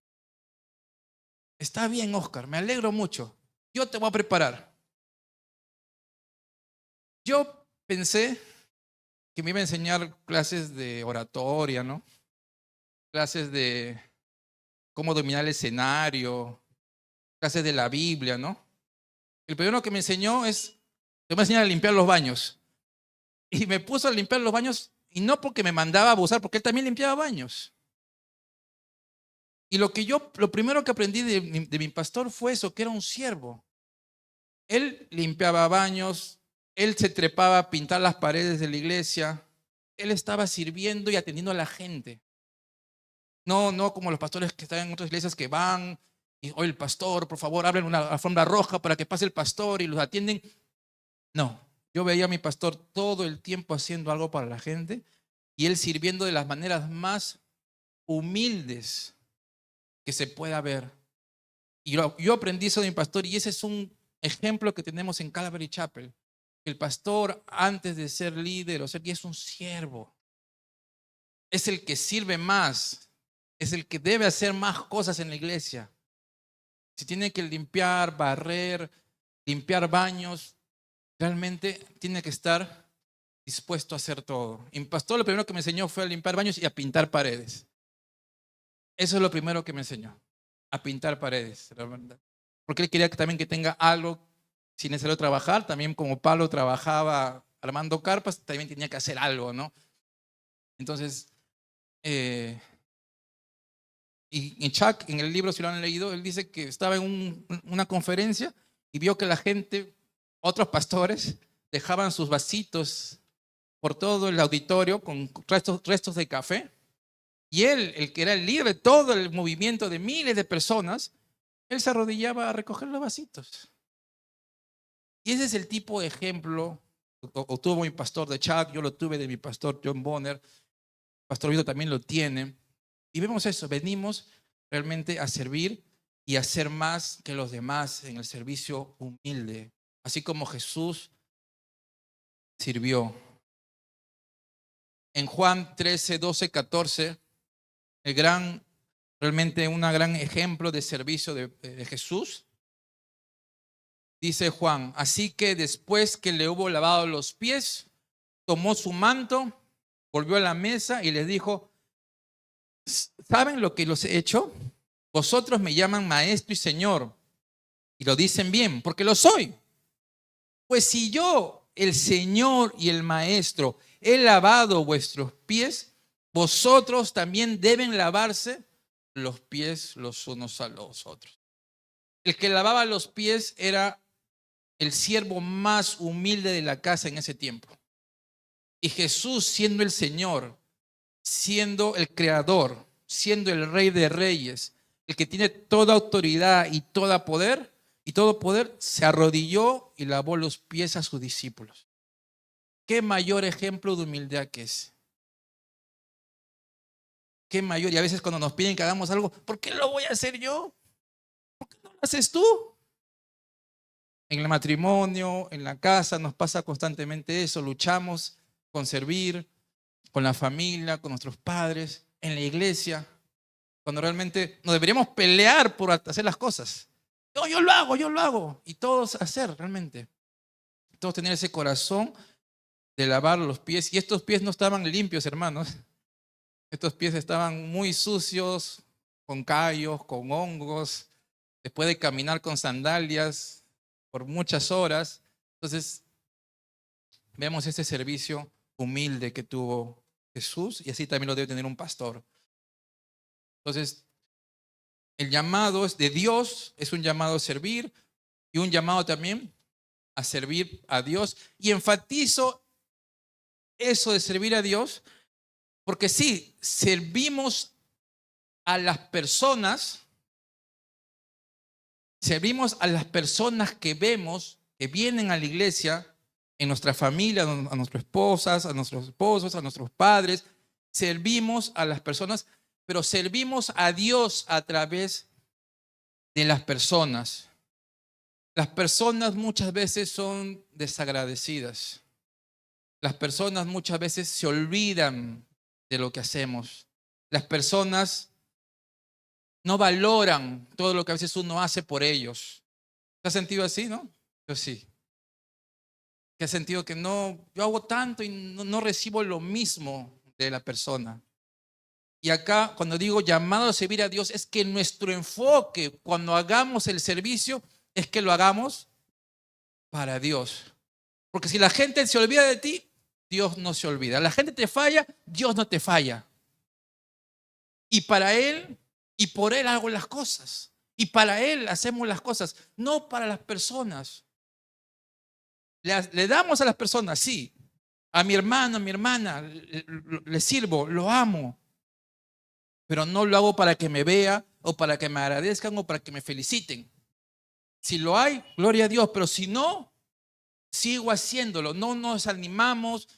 Está bien, Oscar, me alegro mucho. Yo te voy a preparar. Yo pensé que me iba a enseñar clases de oratoria, ¿no? Clases de cómo dominar el escenario, clases de la Biblia, ¿no? El primero que me enseñó te voy a enseñar a limpiar los baños. Y me puso a limpiar los baños, y no porque me mandaba a abusar, porque él también limpiaba baños. Y lo primero que aprendí de mi pastor fue eso, que era un siervo. Él limpiaba baños, él se trepaba a pintar las paredes de la iglesia, él estaba sirviendo y atendiendo a la gente. No como los pastores que están en otras iglesias que van y, oye, el pastor, por favor, abren una alfombra roja para que pase el pastor y los atienden. No, yo veía a mi pastor todo el tiempo haciendo algo para la gente y él sirviendo de las maneras más humildes que se pueda ver. Y yo aprendí eso de mi pastor y ese es un ejemplo que tenemos en Calvary Chapel. El pastor, antes de ser líder o ser guía, es un siervo. Es el que sirve más. Es el que debe hacer más cosas en la iglesia. Si tiene que limpiar, barrer, limpiar baños, realmente tiene que estar dispuesto a hacer todo. Y mi pastor lo primero que me enseñó fue a limpiar baños y a pintar paredes. Eso es lo primero que me enseñó, a pintar paredes. Porque él quería también que tenga algo, si necesario trabajar, también como Pablo trabajaba armando carpas, también tenía que hacer algo, ¿no? Entonces, y Chuck, en el libro, si lo han leído, él dice que estaba en una conferencia y vio que la gente, otros pastores, dejaban sus vasitos por todo el auditorio con restos de café. Y él, el que era el líder de todo el movimiento de miles de personas, él se arrodillaba a recoger los vasitos. Y ese es el tipo de ejemplo o tuvo mi pastor de Chuck, yo lo tuve de mi pastor John Bonner, Pastor Vito también lo tiene. Y vemos eso, venimos realmente a servir y hacer más que los demás en el servicio humilde, así como Jesús sirvió. En Juan 13, 12, 14, realmente un gran ejemplo de servicio de Jesús. Dice Juan, así que después que le hubo lavado los pies, tomó su manto, volvió a la mesa y les dijo, ¿saben lo que los he hecho? Vosotros me llaman maestro y señor, y lo dicen bien, porque lo soy. Pues si yo, el Señor y el Maestro, he lavado vuestros pies, vosotros también deben lavarse los pies los unos a los otros. El que lavaba los pies era el siervo más humilde de la casa en ese tiempo. Y Jesús, siendo el Señor, siendo el Creador, siendo el Rey de Reyes, el que tiene toda autoridad y todo poder, se arrodilló y lavó los pies a sus discípulos. ¿Qué mayor ejemplo de humildad que es? ¿Qué mayor? Y a veces cuando nos piden que hagamos algo, ¿por qué lo voy a hacer yo? ¿Por qué no lo haces tú? En el matrimonio, en la casa, nos pasa constantemente eso. Luchamos con servir, con la familia, con nuestros padres, en la iglesia, cuando realmente nos deberíamos pelear por hacer las cosas. No, yo lo hago. Y todos hacer realmente. Todos tener ese corazón de lavar los pies. Y estos pies no estaban limpios, hermanos. Estos pies estaban muy sucios, con callos, con hongos, después de caminar con sandalias por muchas horas. Entonces, vemos ese servicio humilde que tuvo Jesús y así también lo debe tener un pastor. Entonces, el llamado de Dios es un llamado a servir y un llamado también a servir a Dios. Y enfatizo eso de servir a Dios porque sí, servimos a las personas que vemos, que vienen a la iglesia, en nuestra familia, a nuestras esposas, a nuestros esposos, a nuestros padres. Servimos a las personas, pero servimos a Dios a través de las personas. Las personas muchas veces son desagradecidas. Las personas muchas veces se olvidan de lo que hacemos. Las personas no valoran todo lo que a veces uno hace por ellos. ¿Te has sentido así, no? Yo sí. ¿Te has sentido que no, yo hago tanto y no recibo lo mismo de la persona? Y acá, cuando digo llamado a servir a Dios, es que nuestro enfoque cuando hagamos el servicio es que lo hagamos para Dios. Porque si la gente se olvida de ti, Dios no se olvida. La gente te falla, Dios no te falla. Y para Él y por Él hago las cosas. Y para Él hacemos las cosas, no para las personas. Le damos a las personas, sí. A mi hermano, a mi hermana, le sirvo, lo amo. Pero no lo hago para que me vea o para que me agradezcan o para que me feliciten. Si lo hay, gloria a Dios. Pero si no, sigo haciéndolo. No nos animamos,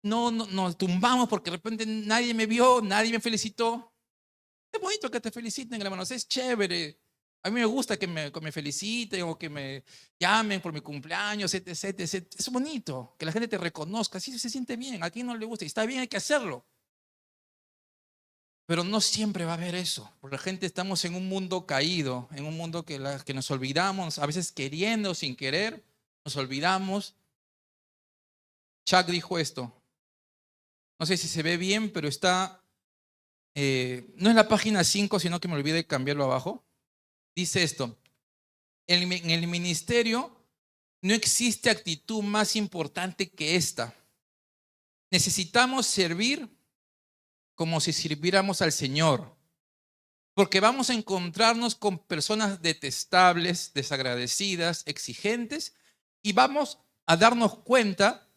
no nos tumbamos porque de repente nadie me vio, nadie me felicitó. Es bonito que te feliciten, hermanos, es chévere. A mí me gusta que me feliciten o que me llamen por mi cumpleaños, etc, etc. Es bonito que la gente te reconozca, así se siente bien. A quien no le gusta y está bien, hay que hacerlo. Pero no siempre va a haber eso, porque la gente estamos en un mundo caído, en un mundo que nos olvidamos, a veces queriendo o sin querer, nos olvidamos. Chuck dijo esto, no sé si se ve bien, pero está, no es la página 5, sino que me olvidé de cambiarlo abajo. Dice esto, en el ministerio no existe actitud más importante que esta. Necesitamos servir como si sirviéramos al Señor. Porque vamos a encontrarnos con personas detestables, desagradecidas, exigentes, y vamos a darnos cuenta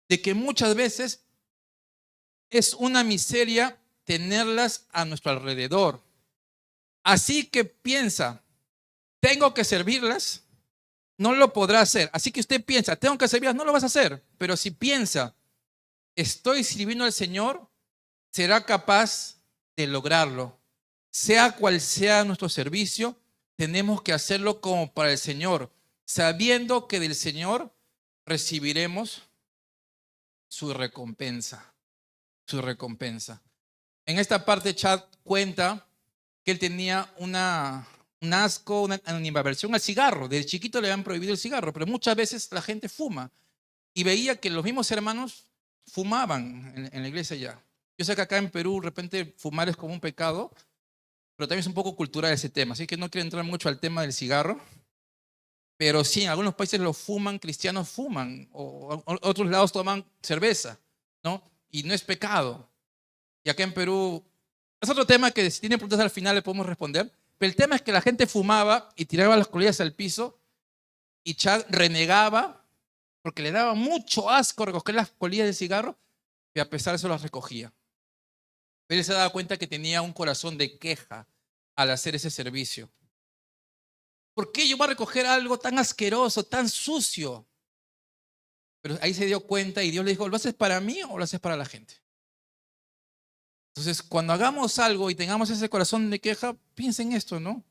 de que muchas veces es una miseria tenerlas a nuestro alrededor. Así que piensa, ¿tengo que servirlas? No lo podrá hacer. Así que usted piensa, ¿tengo que servirlas? No lo vas a hacer. Pero si piensa, ¿estoy sirviendo al Señor? Será capaz de lograrlo. Sea cual sea nuestro servicio, tenemos que hacerlo como para el Señor, sabiendo que del Señor recibiremos su recompensa, su recompensa. En esta parte Chad cuenta que él tenía un asco, una animadversión al cigarro. Desde chiquito le habían prohibido el cigarro, pero muchas veces la gente fuma. Y veía que los mismos hermanos fumaban en la iglesia ya. Yo sé que acá en Perú de repente fumar es como un pecado, pero también es un poco cultural ese tema. Así que no quiero entrar mucho al tema del cigarro. Pero sí, en algunos países lo fuman, cristianos fuman, o otros lados toman cerveza, ¿no? Y no es pecado. Y acá en Perú, es otro tema que si tienen preguntas al final le podemos responder. Pero el tema es que la gente fumaba y tiraba las colillas al piso y Chad renegaba porque le daba mucho asco recoger las colillas de cigarro y a pesar de eso las recogía. Pero él se daba cuenta que tenía un corazón de queja al hacer ese servicio. ¿Por qué yo voy a recoger algo tan asqueroso, tan sucio? Pero ahí se dio cuenta y Dios le dijo, ¿lo haces para mí o lo haces para la gente? Entonces, cuando hagamos algo y tengamos ese corazón de queja, piensa en esto, ¿no?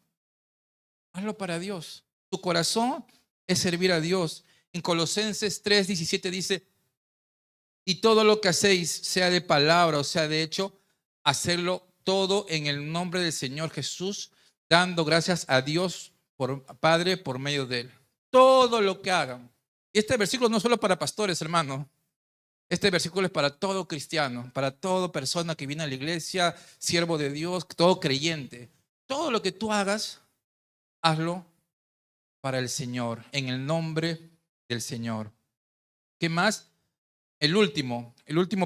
Hazlo para Dios. Tu corazón es servir a Dios. En Colosenses 3:17 dice, y todo lo que hacéis, sea de palabra o sea de hecho, hacerlo todo en el nombre del Señor Jesús, dando gracias a Dios Padre por medio de Él. Todo lo que hagan. Y este versículo no es solo para pastores, hermano. Este versículo es para todo cristiano, para toda persona que viene a la iglesia, siervo de Dios, todo creyente. Todo lo que tú hagas, hazlo para el Señor, en el nombre del Señor. ¿Qué más? El último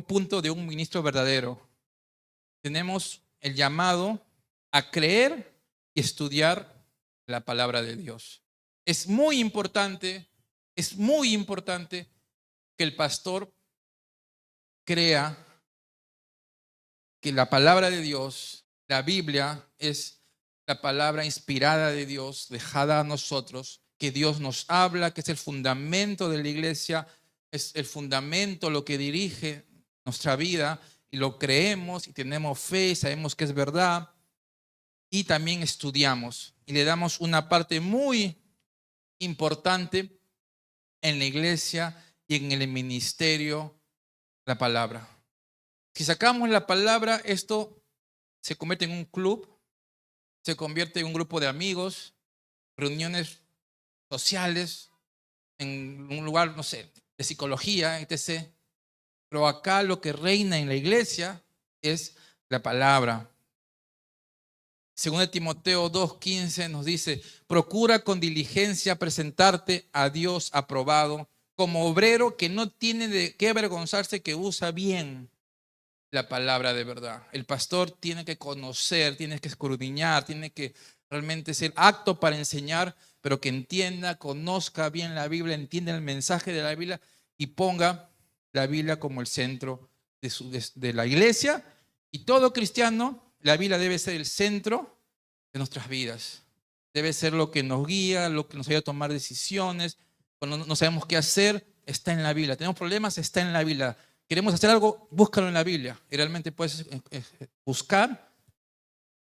punto de un ministro verdadero. Tenemos el llamado a creer y estudiar la palabra de Dios. Es muy importante que el pastor crea que la palabra de Dios, la Biblia, es la palabra inspirada de Dios, dejada a nosotros, que Dios nos habla, que es el fundamento de la iglesia, es el fundamento, lo que dirige nuestra vida, y lo creemos y tenemos fe y sabemos que es verdad, y también estudiamos y le damos una parte muy importante en la iglesia y en el ministerio, la palabra. Si sacamos la palabra, esto se convierte en un club, se convierte en un grupo de amigos, reuniones sociales, en un lugar, no sé, de psicología, etc. Pero acá lo que reina en la iglesia es la palabra. Según Timoteo 2:15 nos dice, procura con diligencia presentarte a Dios aprobado, como obrero que no tiene de qué avergonzarse, que usa bien la palabra de verdad. El pastor tiene que conocer, tiene que escudriñar, tiene que realmente ser apto para enseñar, pero que entienda, conozca bien la Biblia, entienda el mensaje de la Biblia y ponga la Biblia como el centro de la iglesia. Y todo cristiano, la Biblia debe ser el centro de nuestras vidas. Debe ser lo que nos guía, lo que nos ayuda a tomar decisiones. Cuando no sabemos qué hacer, está en la Biblia. Tenemos problemas, está en la Biblia. Queremos hacer algo, búscalo en la Biblia. Y realmente puedes buscar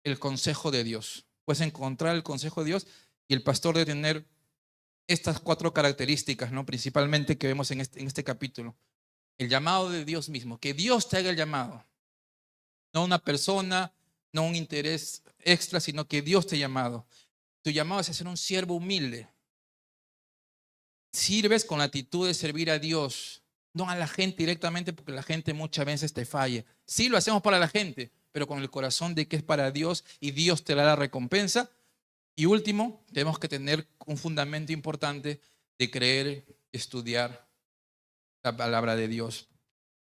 el consejo de Dios. Puedes encontrar el consejo de Dios y el pastor debe tener estas 4 características, ¿no? Principalmente que vemos en este capítulo. El llamado de Dios mismo, que Dios te haga el llamado. No una persona, no un interés extra, sino que Dios te ha llamado. Tu llamado es a ser un siervo humilde. Sirves con la actitud de servir a Dios, no a la gente directamente, porque la gente muchas veces te falla. Sí lo hacemos para la gente, pero con el corazón de que es para Dios y Dios te dará la recompensa. Y último, tenemos que tener un fundamento importante de creer, estudiar la palabra de Dios.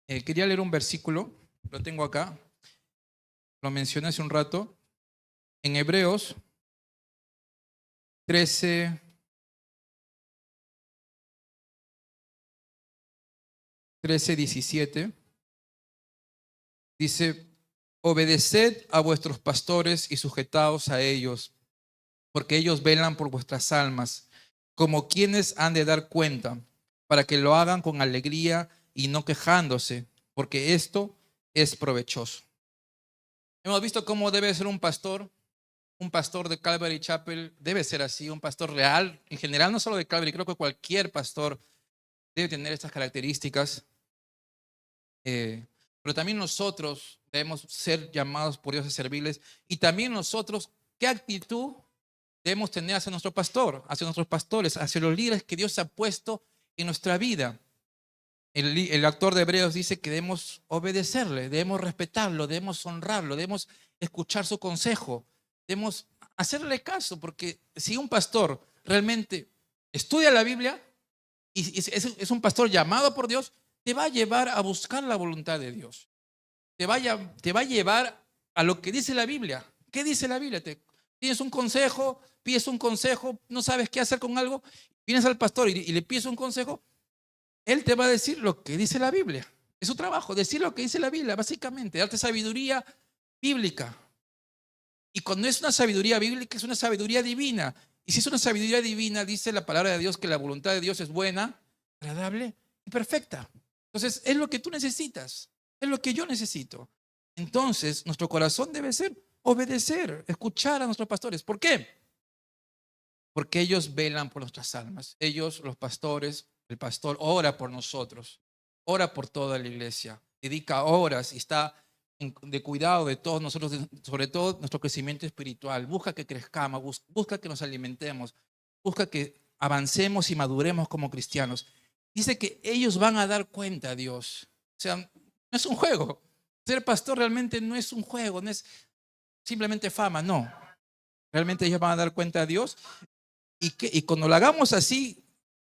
Quería leer un versículo, lo tengo acá, lo mencioné hace un rato, en Hebreos 13, 17, dice, obedeced a vuestros pastores y sujetaos a ellos, porque ellos velan por vuestras almas, como quienes han de dar cuenta, para que lo hagan con alegría y no quejándose, porque esto es provechoso. Hemos visto cómo debe ser un pastor de Calvary Chapel debe ser así, un pastor real, en general, no solo de Calvary, creo que cualquier pastor debe tener estas características. Pero también nosotros debemos ser llamados por Dios a servirles. Y también nosotros, ¿qué actitud debemos tener hacia nuestro pastor, hacia nuestros pastores, hacia los líderes que Dios ha puesto en nuestra vida? El autor de Hebreos dice que debemos obedecerle, debemos respetarlo, debemos honrarlo, debemos escuchar su consejo, debemos hacerle caso, porque si un pastor realmente estudia la Biblia y es un pastor llamado por Dios, te va a llevar a buscar la voluntad de Dios. Te va a llevar a lo que dice la Biblia. ¿Qué dice la Biblia? Pides un consejo, no sabes qué hacer con algo, vienes al pastor y le pides un consejo, él te va a decir lo que dice la Biblia. Es su trabajo, decir lo que dice la Biblia, básicamente, darte sabiduría bíblica. Y cuando es una sabiduría bíblica, es una sabiduría divina. Y si es una sabiduría divina, dice la palabra de Dios que la voluntad de Dios es buena, agradable y perfecta. Entonces, es lo que tú necesitas, es lo que yo necesito. Entonces, nuestro corazón debe ser obedecer, escuchar a nuestros pastores. ¿Por qué? Porque ellos velan por nuestras almas. Ellos, los pastores, el pastor ora por nosotros, ora por toda la iglesia, dedica horas y está de cuidado de todos nosotros, sobre todo nuestro crecimiento espiritual. Busca que crezcamos, busca que nos alimentemos, busca que avancemos y maduremos como cristianos. Dice que ellos van a dar cuenta a Dios. O sea, no es un juego. Ser pastor realmente no es un juego, no es simplemente fama, no. Realmente ellos van a dar cuenta a Dios y cuando lo hagamos así,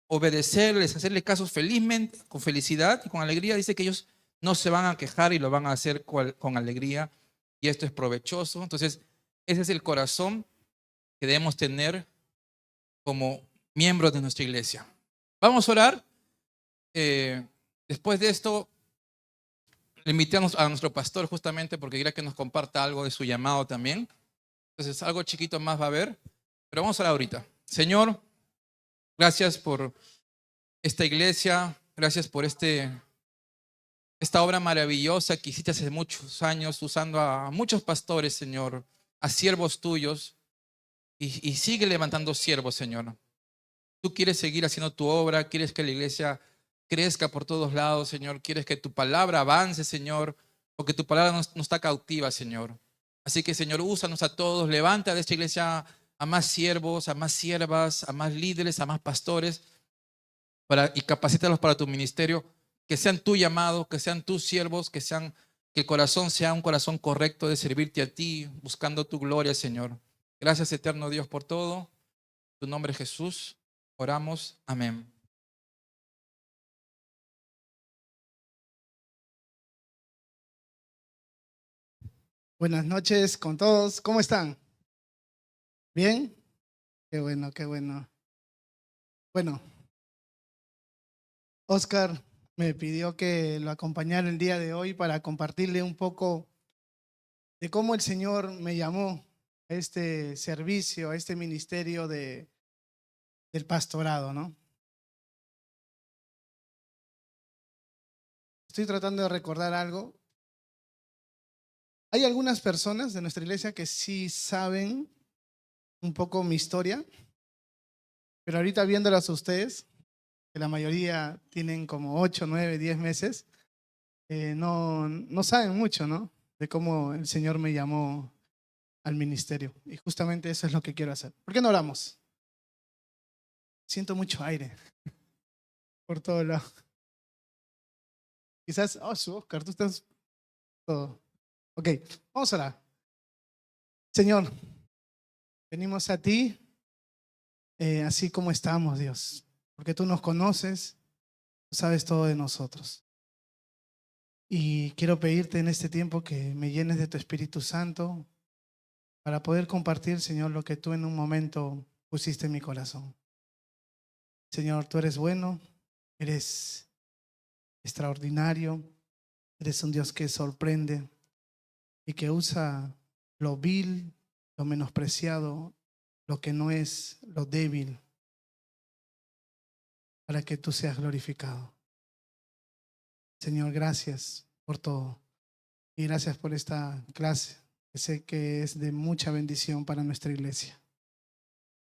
obedecerles, hacerle casos felizmente, con felicidad y con alegría, dice que ellos no se van a quejar y lo van a hacer con alegría. Y esto es provechoso. Entonces, ese es el corazón que debemos tener como miembros de nuestra iglesia. Vamos a orar. Eh, Después de esto, le invitamos a nuestro pastor justamente porque quería que nos comparta algo de su llamado también. Entonces, algo chiquito más va a haber. Pero vamos a orar ahorita. Señor, gracias por esta iglesia, gracias por esta obra maravillosa que hiciste hace muchos años usando a muchos pastores, Señor, a siervos tuyos y sigue levantando siervos, Señor. Tú quieres seguir haciendo tu obra, quieres que la iglesia crezca por todos lados, Señor, quieres que tu palabra avance, Señor, porque tu palabra no está cautiva, Señor. Así que, Señor, úsanos a todos, levanta de esta iglesia a más siervos, a más siervas, a más líderes, a más pastores y capacítalos para tu ministerio, que sean tu llamado, que sean tus siervos, que el corazón sea un corazón correcto de servirte a ti, buscando tu gloria, Señor. Gracias, eterno Dios, por todo. En tu nombre, Jesús, oramos. Amén. Buenas noches con todos. ¿Cómo están? ¿Bien? Qué bueno, qué bueno. Bueno, Oscar me pidió que lo acompañara el día de hoy para compartirle un poco de cómo el Señor me llamó a este servicio, a este ministerio del pastorado, ¿no? Estoy tratando de recordar algo. Hay algunas personas de nuestra iglesia que sí saben un poco mi historia, pero ahorita viéndolas a ustedes, que la mayoría tienen como 8, 9, 10 meses, no saben mucho, ¿no? De cómo el Señor me llamó al ministerio. Y justamente eso es lo que quiero hacer. ¿Por qué no oramos? Siento mucho aire por todo lado. Quizás, oh, su Oscar, tú estás todo. Ok, vamos a orar. Señor, venimos a ti así como estamos, Dios, porque tú nos conoces, tú sabes todo de nosotros. Y quiero pedirte en este tiempo que me llenes de tu Espíritu Santo para poder compartir, Señor, lo que tú en un momento pusiste en mi corazón. Señor, tú eres bueno, eres extraordinario, eres un Dios que sorprende y que usa lo vil, lo menospreciado, lo que no es, lo débil, para que tú seas glorificado. Señor, gracias por todo y gracias por esta clase, que sé que es de mucha bendición para nuestra iglesia.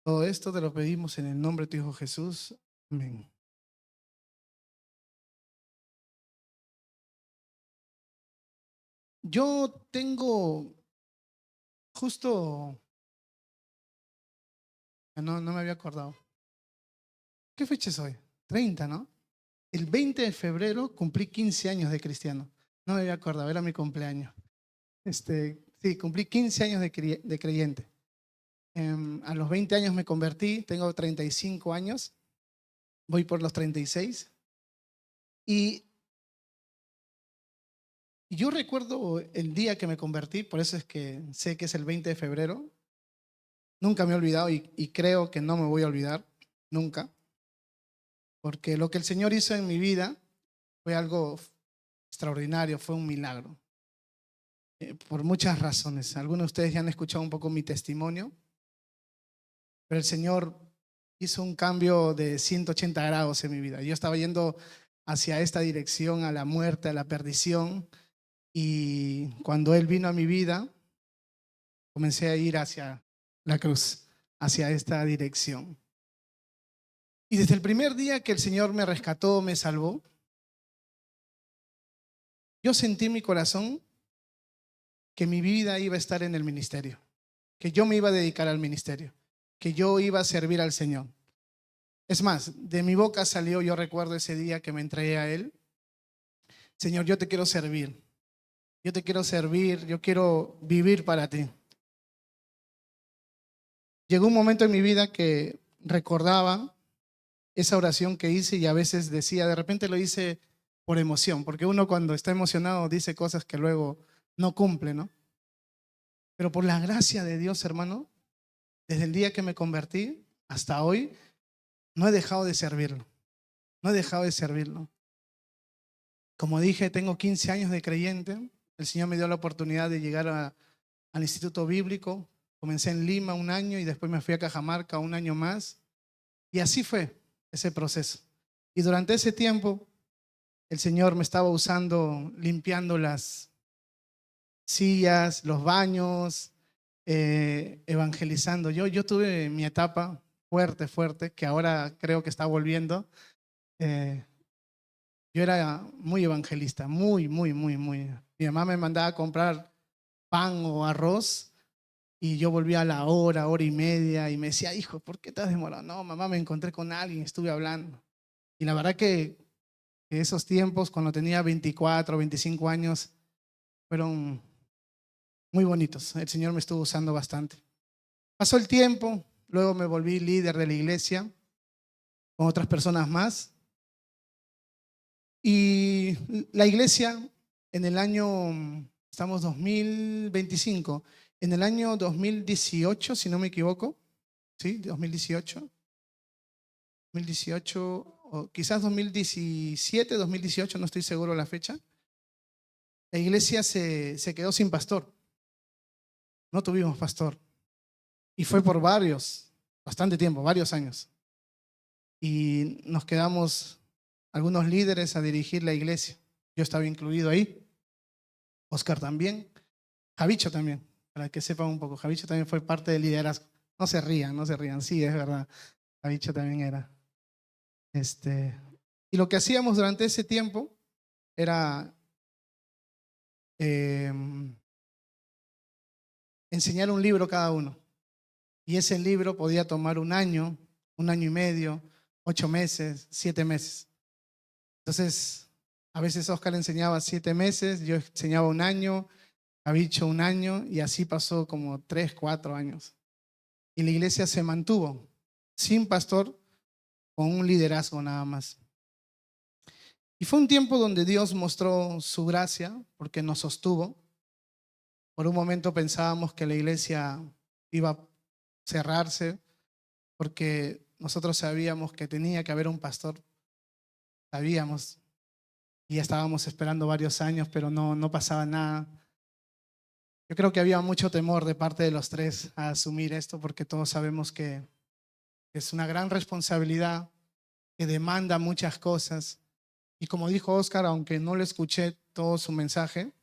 Todo esto te lo pedimos en el nombre de tu Hijo Jesús. Amén. Yo tengo justo, no me había acordado. ¿Qué fecha es hoy? 30, ¿no? El 20 de febrero cumplí 15 años de cristiano. No me había acordado, era mi cumpleaños. Sí, cumplí 15 años de creyente. A los 20 años me convertí, tengo 35 años, voy por los 36. Y yo recuerdo el día que me convertí, por eso es que sé que es el 20 de febrero. Nunca me he olvidado y creo que no me voy a olvidar, nunca. Porque lo que el Señor hizo en mi vida fue algo extraordinario, fue un milagro. Por muchas razones. Algunos de ustedes ya han escuchado un poco mi testimonio, pero el Señor hizo un cambio de 180 grados en mi vida. Yo estaba yendo hacia esta dirección, a la muerte, a la perdición, y cuando Él vino a mi vida, comencé a ir hacia la cruz, hacia esta dirección. Y desde el primer día que el Señor me rescató, me salvó, yo sentí en mi corazón que mi vida iba a estar en el ministerio, que yo me iba a dedicar al ministerio, que yo iba a servir al Señor. Es más, de mi boca salió, yo recuerdo ese día que me entregué a Él: Señor, yo te quiero servir, yo te quiero servir, yo quiero vivir para ti. Llegó un momento en mi vida que recordaba esa oración que hice y a veces decía, de repente lo hice por emoción, porque uno cuando está emocionado dice cosas que luego no cumple, ¿no? Pero por la gracia de Dios, hermano, desde el día que me convertí hasta hoy, no he dejado de servirlo. No he dejado de servirlo. Como dije, tengo 15 años de creyente. El Señor me dio la oportunidad de llegar al Instituto Bíblico. Comencé en Lima un año y después me fui a Cajamarca un año más. Y así fue ese proceso. Y durante ese tiempo, el Señor me estaba usando, limpiando las sillas, los baños, evangelizando. Yo tuve mi etapa fuerte, que ahora creo que está volviendo. Yo era muy evangelista, muy. Mi mamá me mandaba a comprar pan o arroz y yo volvía a la hora y media y me decía, hijo, ¿por qué te has demorado? No, mamá, me encontré con alguien, estuve hablando. Y la verdad que esos tiempos, cuando tenía 24, 25 años, fueron muy bonitos. El Señor me estuvo usando bastante. Pasó el tiempo, luego me volví líder de la iglesia con otras personas más. Y la iglesia en el año, estamos 2025, en el año 2018, si no me equivoco, ¿sí? 2018 o quizás 2017, 2018, no estoy seguro de la fecha. La iglesia se quedó sin pastor. No tuvimos pastor. Y fue por bastante tiempo, varios años. Y nos quedamos algunos líderes a dirigir la iglesia. Yo estaba incluido ahí. Oscar también. Javicho también, para que sepan un poco. Javicho también fue parte del liderazgo. No se rían. Sí, es verdad. Javicho también era. Y lo que hacíamos durante ese tiempo era enseñar un libro cada uno. Y ese libro podía tomar un año y medio, 8 meses, 7 meses. Entonces, a veces Oscar enseñaba 7 meses, yo enseñaba un año, Javicho un año, y así pasó como 3, 4 años. Y la iglesia se mantuvo sin pastor, con un liderazgo nada más. Y fue un tiempo donde Dios mostró su gracia porque nos sostuvo. Por un momento pensábamos que la iglesia iba a cerrarse porque nosotros sabíamos que tenía que haber un pastor. Sabíamos y ya estábamos esperando varios años, pero no pasaba nada. Yo creo que había mucho temor de parte de los tres a asumir esto porque todos sabemos que es una gran responsabilidad que demanda muchas cosas. Y como dijo Oscar, aunque no le escuché todo su mensaje,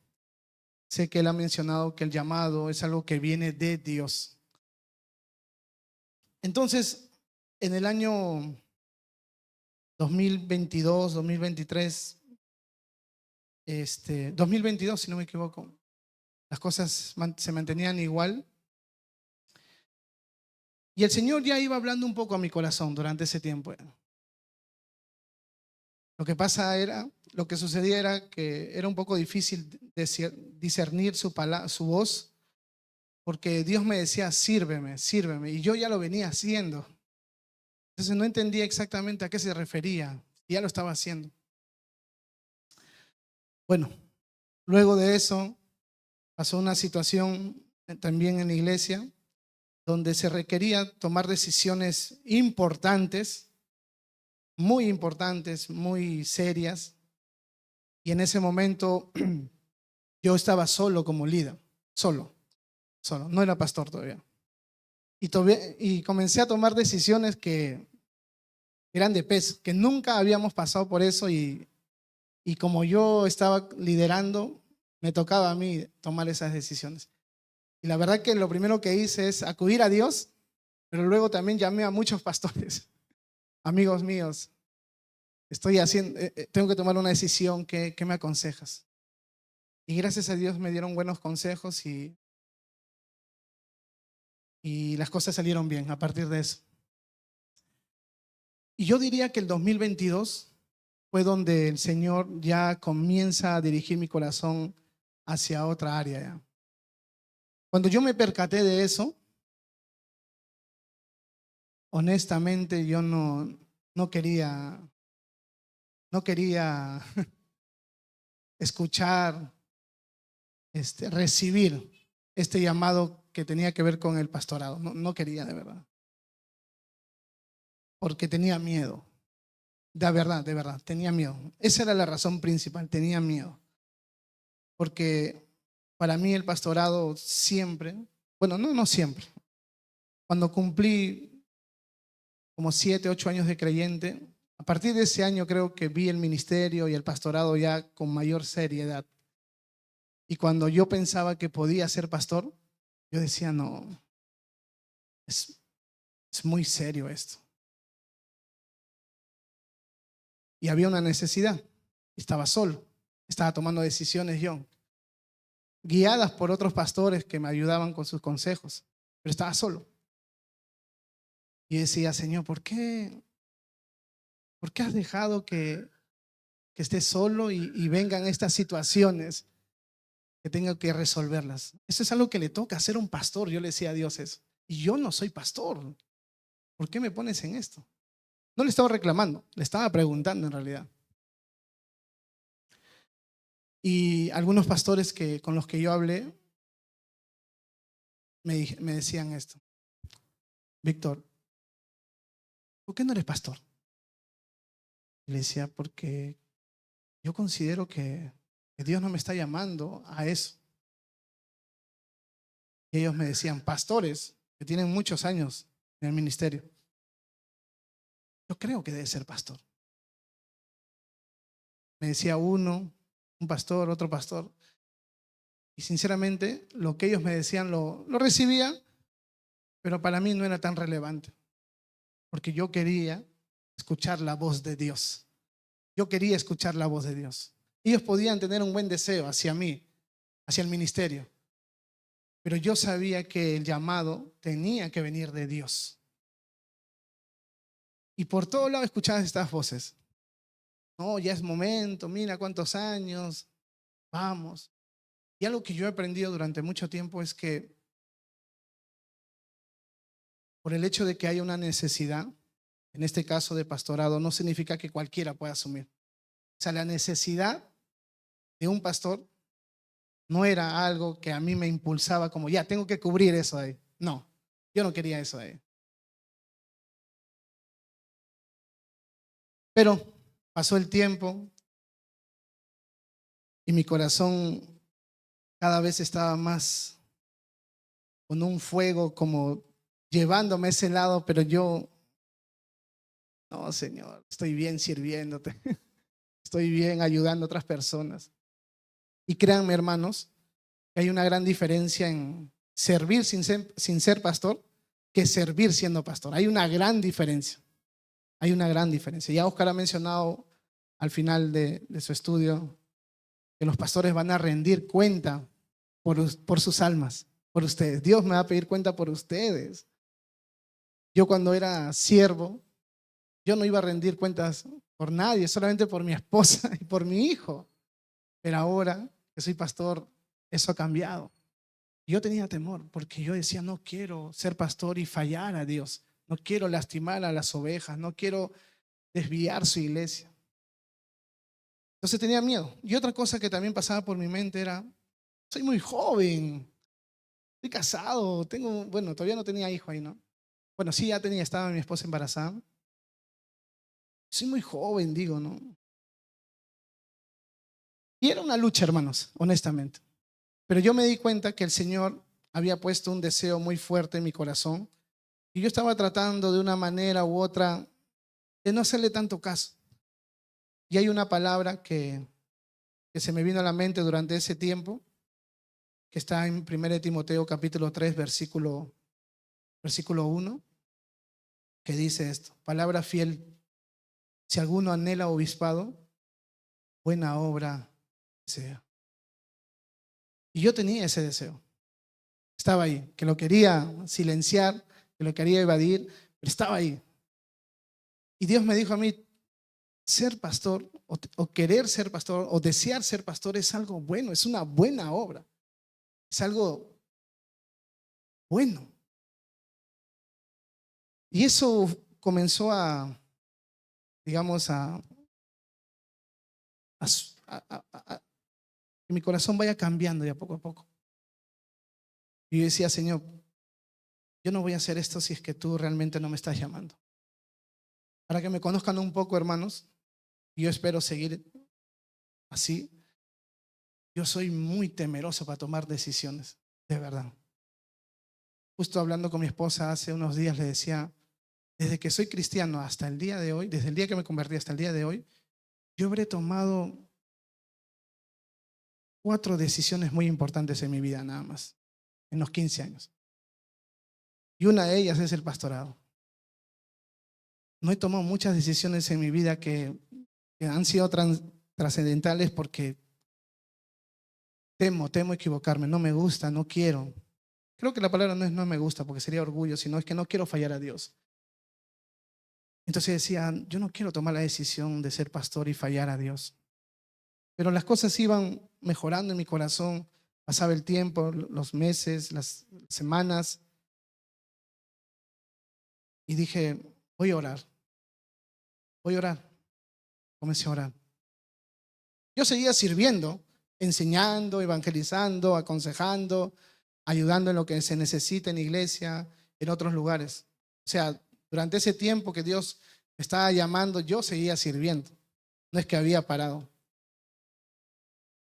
sé que él ha mencionado que el llamado es algo que viene de Dios. Entonces, en el año 2022, 2023, 2022, si no me equivoco, las cosas se mantenían igual. Y el Señor ya iba hablando un poco a mi corazón durante ese tiempo. Lo que sucedía era que era un poco difícil discernir su voz, porque Dios me decía, sírveme, sírveme, y yo ya lo venía haciendo. Entonces no entendía exactamente a qué se refería, y ya lo estaba haciendo. Bueno, luego de eso pasó una situación también en la iglesia, donde se requería tomar decisiones importantes, muy serias, y en ese momento yo estaba solo como líder, solo, no era pastor todavía. Y comencé a tomar decisiones que eran de peso, que nunca habíamos pasado por eso, y como yo estaba liderando, me tocaba a mí tomar esas decisiones. Y la verdad que lo primero que hice es acudir a Dios, pero luego también llamé a muchos pastores, amigos míos. Tengo que tomar una decisión, ¿qué me aconsejas? Y gracias a Dios me dieron buenos consejos y las cosas salieron bien a partir de eso. Y yo diría que el 2022 fue donde el Señor ya comienza a dirigir mi corazón hacia otra área. Ya. Cuando yo me percaté de eso, honestamente yo no quería escuchar, recibir este llamado que tenía que ver con el pastorado. No quería, de verdad. Porque tenía miedo. De verdad, tenía miedo. Esa era la razón principal, tenía miedo. Porque para mí el pastorado siempre, bueno, no siempre. Cuando cumplí como 7, 8 años de creyente, a partir de ese año creo que vi el ministerio y el pastorado ya con mayor seriedad. Y cuando yo pensaba que podía ser pastor, yo decía, no, es muy serio esto. Y había una necesidad. Estaba solo, estaba tomando decisiones yo, guiadas por otros pastores que me ayudaban con sus consejos, pero estaba solo. Y decía, Señor, ¿por qué has dejado que esté solo y vengan estas situaciones que tengo que resolverlas? Eso es algo que le toca hacer a un pastor. Yo le decía a Dios eso. Y yo no soy pastor. ¿Por qué me pones en esto? No le estaba reclamando, le estaba preguntando en realidad. Y algunos pastores con los que yo hablé me decían esto. Víctor, ¿por qué no eres pastor? Le decía, porque yo considero que Dios no me está llamando a eso. Y ellos me decían, pastores que tienen muchos años en el ministerio, yo creo que debe ser pastor. Me decía un pastor, otro pastor. Y sinceramente, lo que ellos me decían lo recibía, pero para mí no era tan relevante. Porque yo quería escuchar la voz de Dios. Yo quería escuchar la voz de Dios. Ellos podían tener un buen deseo hacia mí, hacia el ministerio. Pero yo sabía que el llamado tenía que venir de Dios. Y por todo lado escuchaba estas voces. No, ya es momento, mira cuántos años, vamos. Y algo que yo he aprendido durante mucho tiempo es que por el hecho de que haya una necesidad, en este caso de pastorado, no significa que cualquiera pueda asumir. O sea, la necesidad de un pastor no era algo que a mí me impulsaba como, ya, tengo que cubrir eso ahí. No, yo no quería eso ahí. Pero pasó el tiempo y mi corazón cada vez estaba más con un fuego como llevándome a ese lado, pero yo, no, Señor, estoy bien sirviéndote, estoy bien ayudando a otras personas. Y créanme, hermanos, que hay una gran diferencia en servir sin ser pastor que servir siendo pastor. Hay una gran diferencia. Hay una gran diferencia. Ya Oscar ha mencionado al final de su estudio que los pastores van a rendir cuenta por sus almas, por ustedes. Dios me va a pedir cuenta por ustedes. Yo cuando era siervo, yo no iba a rendir cuentas por nadie, solamente por mi esposa y por mi hijo. Pero ahora que soy pastor, eso ha cambiado. Yo tenía temor porque yo decía, no quiero ser pastor y fallar a Dios. No quiero lastimar a las ovejas, no quiero desviar su iglesia. Entonces tenía miedo. Y otra cosa que también pasaba por mi mente era, soy muy joven, estoy casado, bueno, todavía no tenía hijo ahí, ¿no? Bueno, sí, ya tenía, estaba mi esposa embarazada. Soy muy joven, digo, ¿no? Y era una lucha, hermanos, honestamente. Pero yo me di cuenta que el Señor había puesto un deseo muy fuerte en mi corazón y yo estaba tratando de una manera u otra de no hacerle tanto caso. Y hay una palabra que se me vino a la mente durante ese tiempo, que está en 1 Timoteo capítulo 3, versículo 1, que dice esto: palabra fiel, si alguno anhela obispado, buena obra sea. Y yo tenía ese deseo. Estaba ahí, que lo quería silenciar, que lo quería evadir, pero estaba ahí. Y Dios me dijo a mí, ser pastor o querer ser pastor o desear ser pastor es algo bueno, es una buena obra, es algo bueno. Y eso comenzó digamos, que mi corazón vaya cambiando ya poco a poco. Y yo decía, Señor, yo no voy a hacer esto si es que tú realmente no me estás llamando. Para que me conozcan un poco, hermanos, y yo espero seguir así. Yo soy muy temeroso para tomar decisiones, de verdad. Justo hablando con mi esposa hace unos días le decía, desde que soy cristiano hasta el día de hoy, desde el día que me convertí hasta el día de hoy, yo habré tomado 4 decisiones muy importantes en mi vida nada más, en los 15 años. Y una de ellas es el pastorado. No he tomado muchas decisiones en mi vida que han sido trascendentales porque temo equivocarme, no me gusta, no quiero. Creo que la palabra no es no me gusta porque sería orgullo, sino es que no quiero fallar a Dios. Entonces decía, yo no quiero tomar la decisión de ser pastor y fallar a Dios. Pero las cosas iban mejorando en mi corazón, pasaba el tiempo, los meses, las semanas, y dije, voy a orar, voy a orar. Comencé a orar. Yo seguía sirviendo, enseñando, evangelizando, aconsejando, ayudando en lo que se necesita en la iglesia, en otros lugares. O sea, durante ese tiempo que Dios me estaba llamando, yo seguía sirviendo. No es que había parado.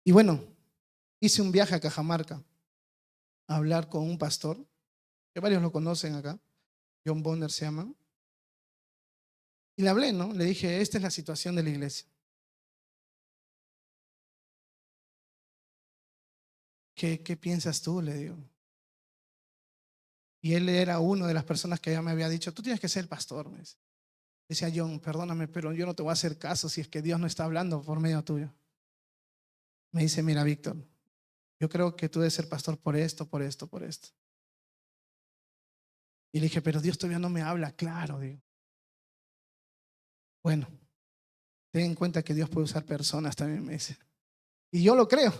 Y bueno, hice un viaje a Cajamarca a hablar con un pastor, que varios lo conocen acá, John Bonner se llama. Y le hablé, ¿no? Le dije, esta es la situación de la iglesia. ¿Qué piensas tú? Le digo. Y él era una de las personas que ya me había dicho, tú tienes que ser pastor. Me dice. Decía, John, perdóname, pero yo no te voy a hacer caso si es que Dios no está hablando por medio tuyo. Me dice, mira, Víctor, yo creo que tú debes ser pastor por esto, por esto, por esto. Y le dije, pero Dios todavía no me habla, claro, digo. Bueno, ten en cuenta que Dios puede usar personas también, me dice. Y yo lo creo.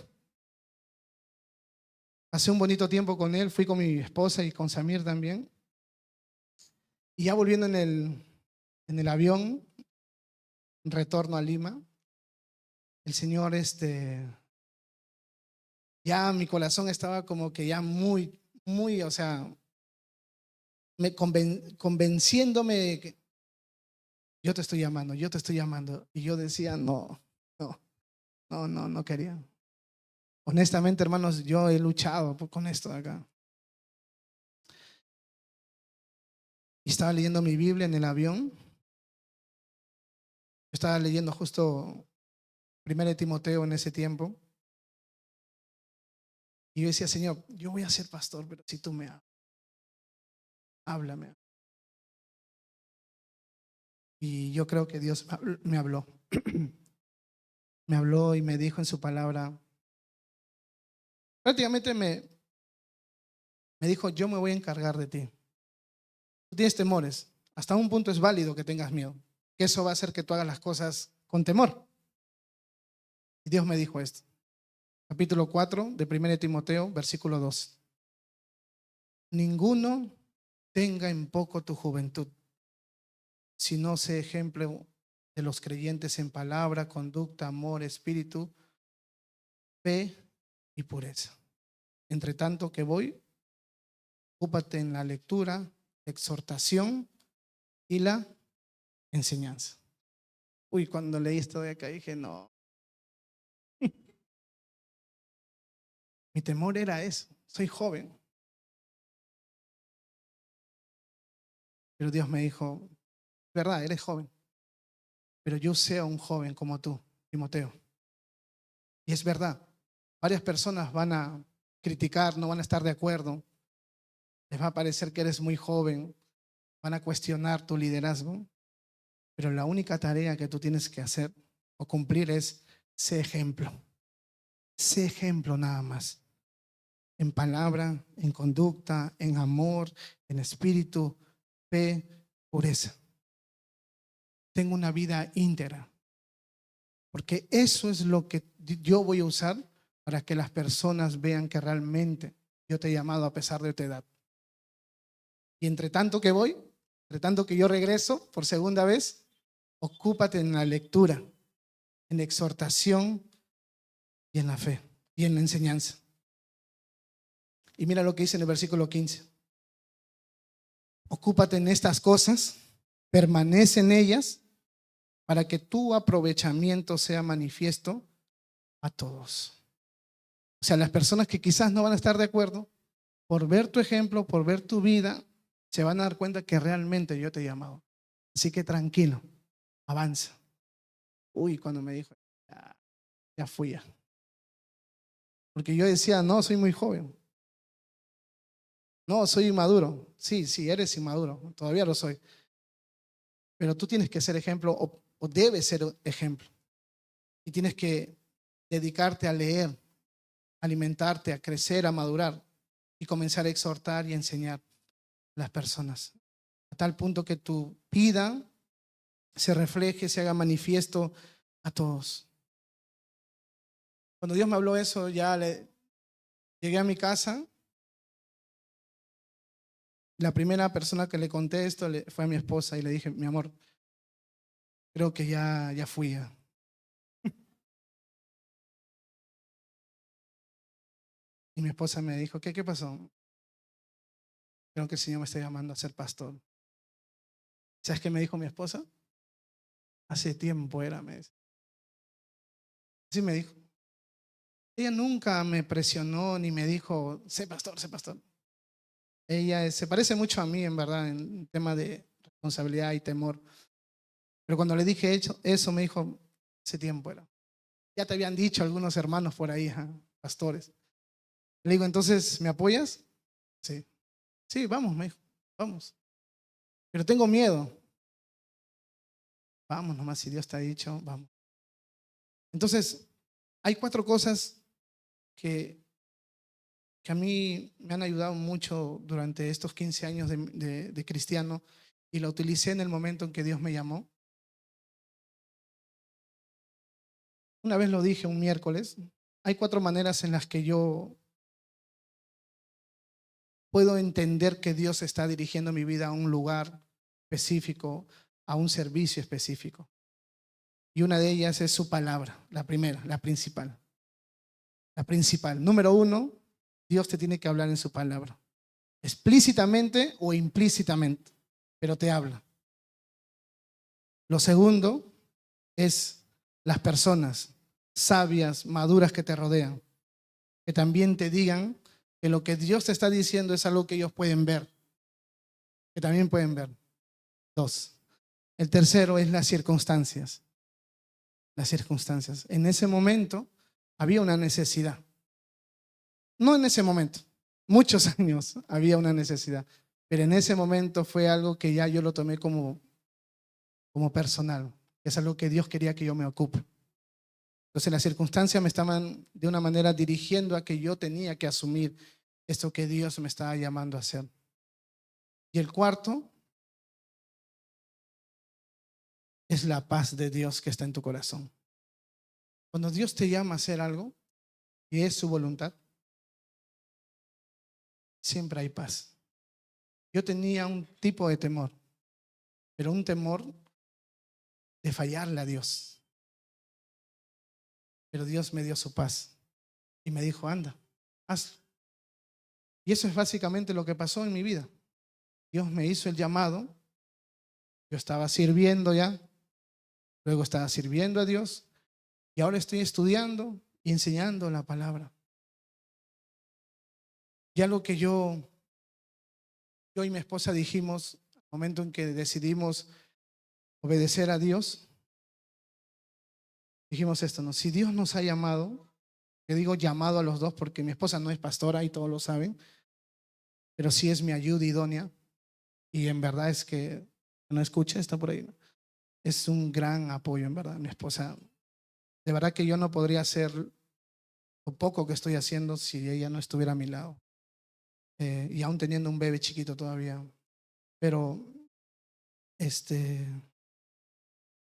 Pasé un bonito tiempo con él, fui con mi esposa y con Samir también. Y ya volviendo en el avión, retorno a Lima, el Señor, ya mi corazón estaba como que ya muy, o sea, convenciéndome de que yo te estoy llamando, yo te estoy llamando. Y yo decía, no quería. Honestamente, hermanos, yo he luchado con esto de acá. Y estaba leyendo mi Biblia en el avión. Estaba leyendo justo 1 Timoteo en ese tiempo. Y yo decía, Señor, yo voy a ser pastor, pero si tú me hablas, háblame. Y yo creo que Dios me habló. Me habló y me dijo en su palabra, prácticamente me dijo, yo me voy a encargar de ti. Tú tienes temores. Hasta un punto es válido que tengas miedo, que eso va a hacer que tú hagas las cosas con temor. Y Dios me dijo esto. Capítulo 4 de 1 Timoteo, versículo 2. Ninguno tenga en poco tu juventud, sino sé ejemplo de los creyentes en palabra, conducta, amor, espíritu, fe y pureza. Entre tanto que voy, ocúpate en la lectura, exhortación y la enseñanza. Uy, cuando leí esto de acá dije, no, mi temor era eso, soy joven. Pero Dios me dijo, verdad, eres joven, pero yo sea un joven como tú, Timoteo. Y es verdad, varias personas van a criticar, no van a estar de acuerdo, les va a parecer que eres muy joven, van a cuestionar tu liderazgo, pero la única tarea que tú tienes que hacer o cumplir es ser ejemplo. Sé ejemplo nada más. En palabra, en conducta, en amor, en espíritu, fe, pureza. Tengo una vida íntegra. Porque eso es lo que yo voy a usar para que las personas vean que realmente yo te he llamado a pesar de tu edad. Y entre tanto que voy, entre tanto que yo regreso por segunda vez, ocúpate en la lectura, en la exhortación y en la fe y en la enseñanza. Y mira lo que dice en el versículo 15. Ocúpate en estas cosas, permanece en ellas, para que tu aprovechamiento sea manifiesto a todos. O sea, las personas que quizás no van a estar de acuerdo, por ver tu ejemplo, por ver tu vida, se van a dar cuenta que realmente yo te he llamado. Así que tranquilo, avanza. Uy, cuando me dijo, ya fui ya. Porque yo decía, no, soy muy joven. No, soy inmaduro. Sí, sí, eres inmaduro. Todavía lo soy. Pero tú tienes que ser ejemplo o debes ser ejemplo. Y tienes que dedicarte a leer, alimentarte, a crecer, a madurar y comenzar a exhortar y enseñar a las personas. A tal punto que tu vida se refleje, se haga manifiesto a todos. Cuando Dios me habló eso, llegué a mi casa. La primera persona que le conté esto fue a mi esposa y le dije, mi amor, creo que ya fui. Y mi esposa me dijo, ¿qué pasó? Creo que el Señor me está llamando a ser pastor. ¿Sabes qué me dijo mi esposa? Hace tiempo era, me dice. Así me dijo. Ella nunca me presionó ni me dijo, sé pastor, sé pastor. Ella se parece mucho a mí, en verdad, en tema de responsabilidad y temor. Pero cuando le dije eso me dijo, hace tiempo era. Ya te habían dicho algunos hermanos por ahí, pastores. Le digo, entonces, ¿me apoyas? Sí. Sí, vamos, me dijo, vamos. Pero tengo miedo. Vamos nomás, si Dios te ha dicho, vamos. Entonces, hay 4 cosas que a mí me han ayudado mucho durante estos 15 años de cristiano y la utilicé en el momento en que Dios me llamó. Una vez lo dije un miércoles, hay 4 maneras en las que yo puedo entender que Dios está dirigiendo mi vida a un lugar específico, a un servicio específico. Y una de ellas es su palabra, la primera, la principal. La principal. Número 1, Dios te tiene que hablar en su palabra. Explícitamente o implícitamente, pero te habla. Lo segundo es las personas sabias, maduras que te rodean, que también te digan que lo que Dios te está diciendo es algo que ellos pueden ver, que también pueden ver. 2. El tercero es las circunstancias. Las circunstancias. En ese momento había una necesidad. no en ese momento, muchos años había una necesidad, pero en ese momento fue algo que ya yo lo tomé como personal, es algo que Dios quería que yo me ocupe. Entonces las circunstancias me estaban de una manera dirigiendo a que yo tenía que asumir esto que Dios me estaba llamando a hacer. Y el cuarto es la paz de Dios que está en tu corazón. Cuando Dios te llama a hacer algo y es su voluntad, siempre hay paz. Yo tenía un tipo de temor, pero un temor de fallarle a Dios. Pero Dios me dio su paz y me dijo, anda, hazlo. Y eso es básicamente lo que pasó en mi vida. Dios me hizo el llamado, yo estaba sirviendo ya, luego estaba sirviendo a Dios y ahora estoy estudiando y enseñando la palabra. Ya lo que yo y mi esposa dijimos, al momento en que decidimos obedecer a Dios, dijimos esto, ¿no? Si Dios nos ha llamado, yo digo llamado a los dos porque mi esposa no es pastora y todos lo saben, pero sí es mi ayuda idónea y en verdad es que no escucha, está por ahí, ¿no? Es un gran apoyo, en verdad, mi esposa. De verdad que yo no podría hacer lo poco que estoy haciendo si ella no estuviera a mi lado. Y aún teniendo un bebé chiquito todavía. Pero,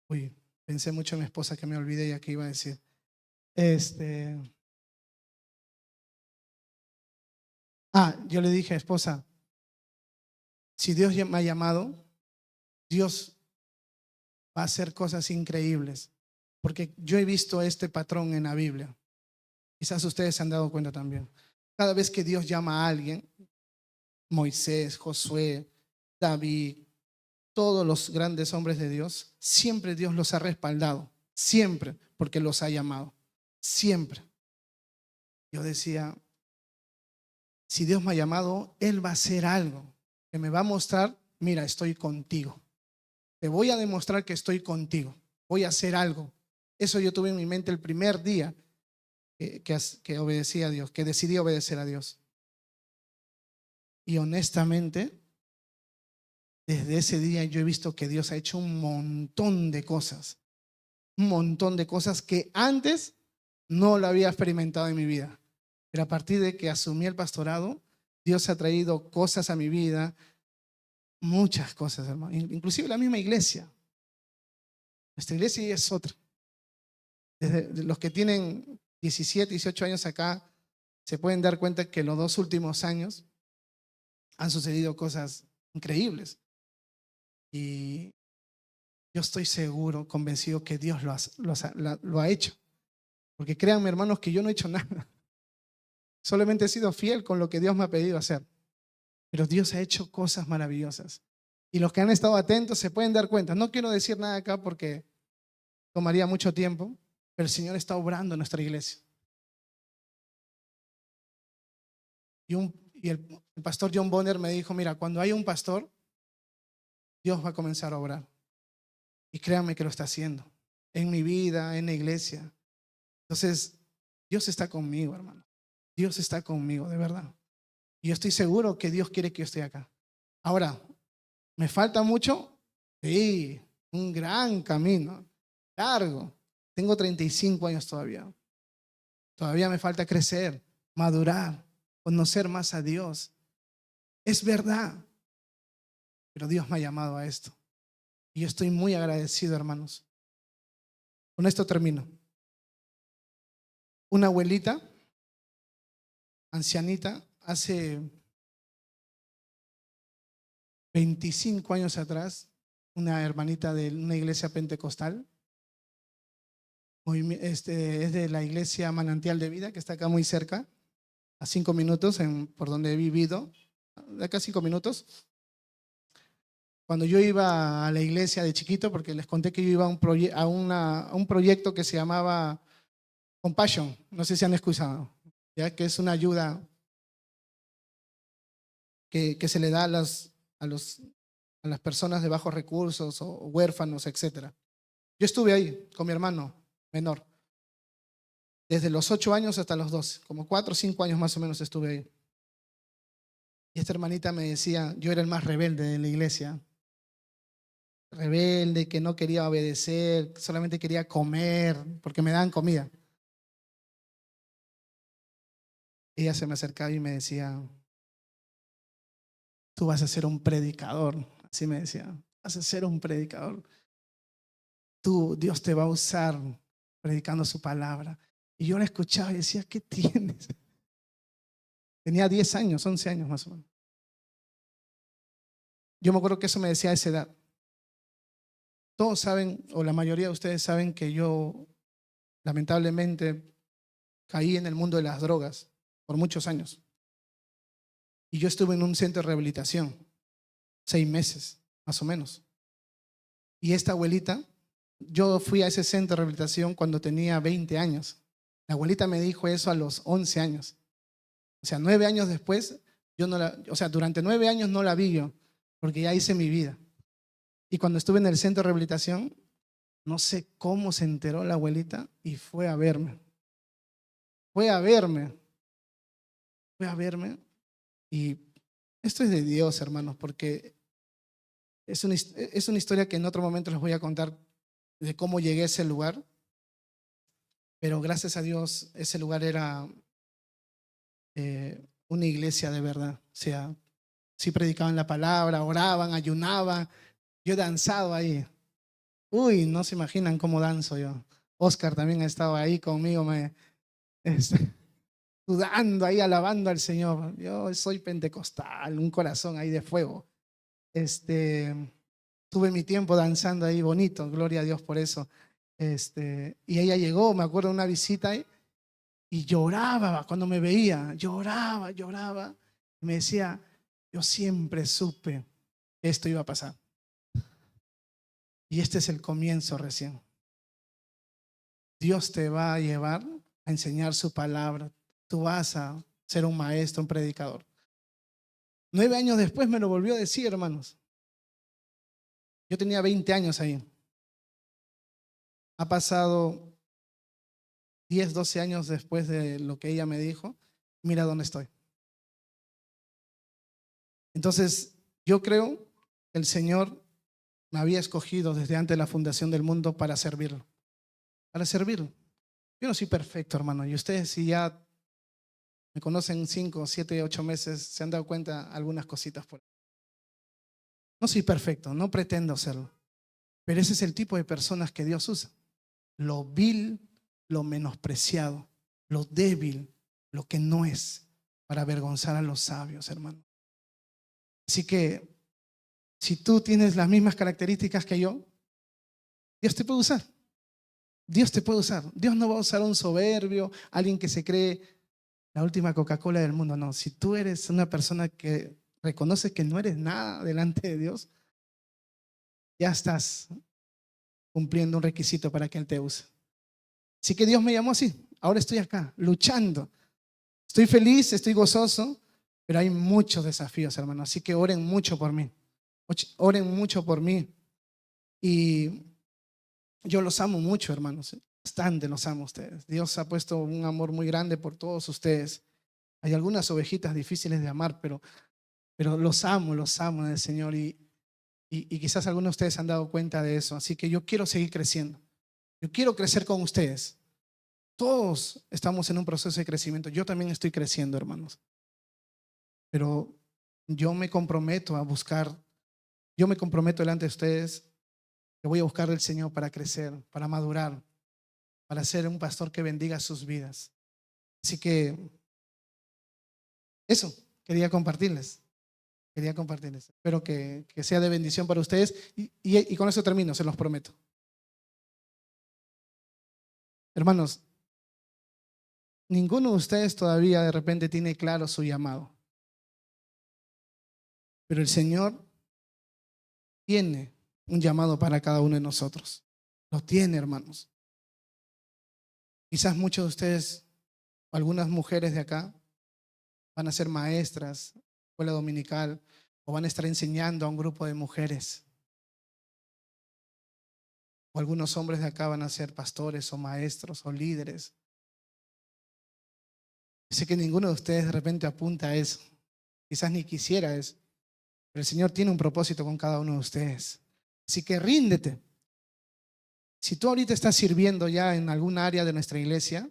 uy, pensé mucho en mi esposa que me olvidé ya que iba a decir. Yo le dije, esposa, si Dios me ha llamado, Dios va a hacer cosas increíbles. Porque yo he visto este patrón en la Biblia. Quizás ustedes se han dado cuenta también. Cada vez que Dios llama a alguien, Moisés, Josué, David, todos los grandes hombres de Dios, siempre Dios los ha respaldado, siempre, porque los ha llamado, siempre. Yo decía, si Dios me ha llamado, Él va a hacer algo que me va a mostrar, mira, estoy contigo. Te voy a demostrar que estoy contigo, voy a hacer algo. Eso yo tuve en mi mente el primer día que obedecí a Dios, que decidí obedecer a Dios. Y honestamente, desde ese día yo he visto que Dios ha hecho un montón de cosas que antes no lo había experimentado en mi vida. Pero a partir de que asumí el pastorado, Dios ha traído cosas a mi vida, muchas cosas, hermano. Inclusive la misma iglesia. Nuestra iglesia ya es otra. Desde los que tienen 17, 18 años acá, se pueden dar cuenta que los 2 últimos años han sucedido cosas increíbles. Y yo estoy seguro, convencido que Dios lo ha hecho. Porque créanme, hermanos, que yo no he hecho nada. Solamente he sido fiel con lo que Dios me ha pedido hacer. Pero Dios ha hecho cosas maravillosas. Y los que han estado atentos se pueden dar cuenta. No quiero decir nada acá porque tomaría mucho tiempo, pero el Señor está obrando en nuestra iglesia. Y el pastor John Bonner me dijo, mira, cuando hay un pastor, Dios va a comenzar a obrar. Y créanme que lo está haciendo. En mi vida, en la iglesia. Entonces, Dios está conmigo, hermano. Dios está conmigo, de verdad. Y yo estoy seguro que Dios quiere que yo esté acá. Ahora, ¿me falta mucho? Sí, un gran camino, largo. Tengo 35 años todavía. Todavía me falta crecer, madurar, conocer más a Dios. Es verdad, pero Dios me ha llamado a esto. Y yo estoy muy agradecido, hermanos. Con esto termino. Una abuelita, ancianita, hace 25 años atrás, una hermanita de una iglesia pentecostal, es de la iglesia Manantial de Vida, que está acá muy cerca, a 5 minutos por donde he vivido, de acá 5 minutos. Cuando yo iba a la iglesia de chiquito, porque les conté que yo iba a un proyecto que se llamaba Compassion, no sé si han escuchado, ¿ya? Que es una ayuda que se le da a las personas de bajos recursos o huérfanos, etc. Yo estuve ahí con mi hermano menor. Desde los 8 años hasta los 12, como 4 o 5 años más o menos estuve ahí. Y esta hermanita me decía, yo era el más rebelde de la iglesia, rebelde, que no quería obedecer, solamente quería comer, porque me daban comida. Ella se me acercaba y me decía, tú vas a ser un predicador, así me decía, vas a ser un predicador. Tú, Dios te va a usar predicando su palabra. Y yo la escuchaba y decía, ¿qué tienes? Tenía 10 años, 11 años más o menos. Yo me acuerdo que eso me decía a esa edad. Todos saben, o la mayoría de ustedes saben que yo lamentablemente caí en el mundo de las drogas por muchos años. Y yo estuve en un centro de rehabilitación, 6 meses, más o menos. Y esta abuelita, yo fui a ese centro de rehabilitación cuando tenía 20 años. La abuelita me dijo eso a los 11 años. O sea, 9 años después, durante 9 años no la vi yo, porque ya hice mi vida. Y cuando estuve en el centro de rehabilitación, no sé cómo se enteró la abuelita y fue a verme. Fue a verme. Fue a verme. Y esto es de Dios, hermanos, porque es una historia que en otro momento les voy a contar de cómo llegué a ese lugar. Pero gracias a Dios, ese lugar era una iglesia de verdad. O sea, sí predicaban la palabra, oraban, ayunaban. Yo he danzado ahí. Uy, no se imaginan cómo danzo yo. Oscar también ha estado ahí conmigo, este, sudando ahí, alabando al Señor. Yo soy pentecostal, un corazón ahí de fuego. Tuve mi tiempo danzando ahí bonito, gloria a Dios por eso. Y ella llegó, me acuerdo de una visita ahí, y lloraba cuando me veía, lloraba. Y me decía, yo siempre supe que esto iba a pasar. Y este es el comienzo recién. Dios te va a llevar a enseñar su palabra. Tú vas a ser un maestro, un predicador. 9 años después me lo volvió a decir, hermanos. Yo tenía 20 años ahí. Ha pasado 10, 12 años después de lo que ella me dijo. Mira dónde estoy. Entonces, yo creo que el Señor me había escogido desde antes de la fundación del mundo para servirlo. Para servirlo. Yo no soy perfecto, hermano. Y ustedes, si ya me conocen 5, 7, 8 meses, se han dado cuenta algunas cositas por ahí. No soy perfecto, no pretendo serlo. Pero ese es el tipo de personas que Dios usa. Lo vil, lo menospreciado, lo débil, lo que no es, para avergonzar a los sabios, hermano. Así que, si tú tienes las mismas características que yo, Dios te puede usar. Dios te puede usar. Dios no va a usar un soberbio, alguien que se cree la última Coca-Cola del mundo. No, si tú eres una persona que reconoce que no eres nada delante de Dios, ya estás cumpliendo un requisito para que Él te use. Así que Dios me llamó así. Ahora estoy acá, luchando. Estoy feliz, estoy gozoso, pero hay muchos desafíos, hermano. Así que oren mucho por mí. Oren mucho por mí. Y yo los amo mucho, hermanos. Bastante los amo a ustedes. Dios ha puesto un amor muy grande por todos ustedes. Hay algunas ovejitas difíciles de amar, pero los amo del Señor. Y quizás algunos de ustedes se han dado cuenta de eso. Así que yo quiero seguir creciendo. Yo quiero crecer con ustedes. Todos estamos en un proceso de crecimiento. Yo también estoy creciendo, hermanos. Pero yo me comprometo delante de ustedes, que voy a buscar del Señor para crecer, para madurar, para ser un pastor que bendiga sus vidas. Así que eso quería compartirles. Espero que sea de bendición para ustedes. Y con eso termino, se los prometo. Hermanos, ninguno de ustedes todavía de repente tiene claro su llamado. Pero el Señor tiene un llamado para cada uno de nosotros. Lo tiene, hermanos. Quizás muchos de ustedes, algunas mujeres de acá, van a ser maestras, escuela dominical, o van a estar enseñando a un grupo de mujeres. O algunos hombres de acá van a ser pastores o maestros o líderes. Sé que ninguno de ustedes de repente apunta a eso. Quizás ni quisiera eso. Pero el Señor tiene un propósito con cada uno de ustedes. Así que ríndete. Si tú ahorita estás sirviendo ya en algún área de nuestra iglesia,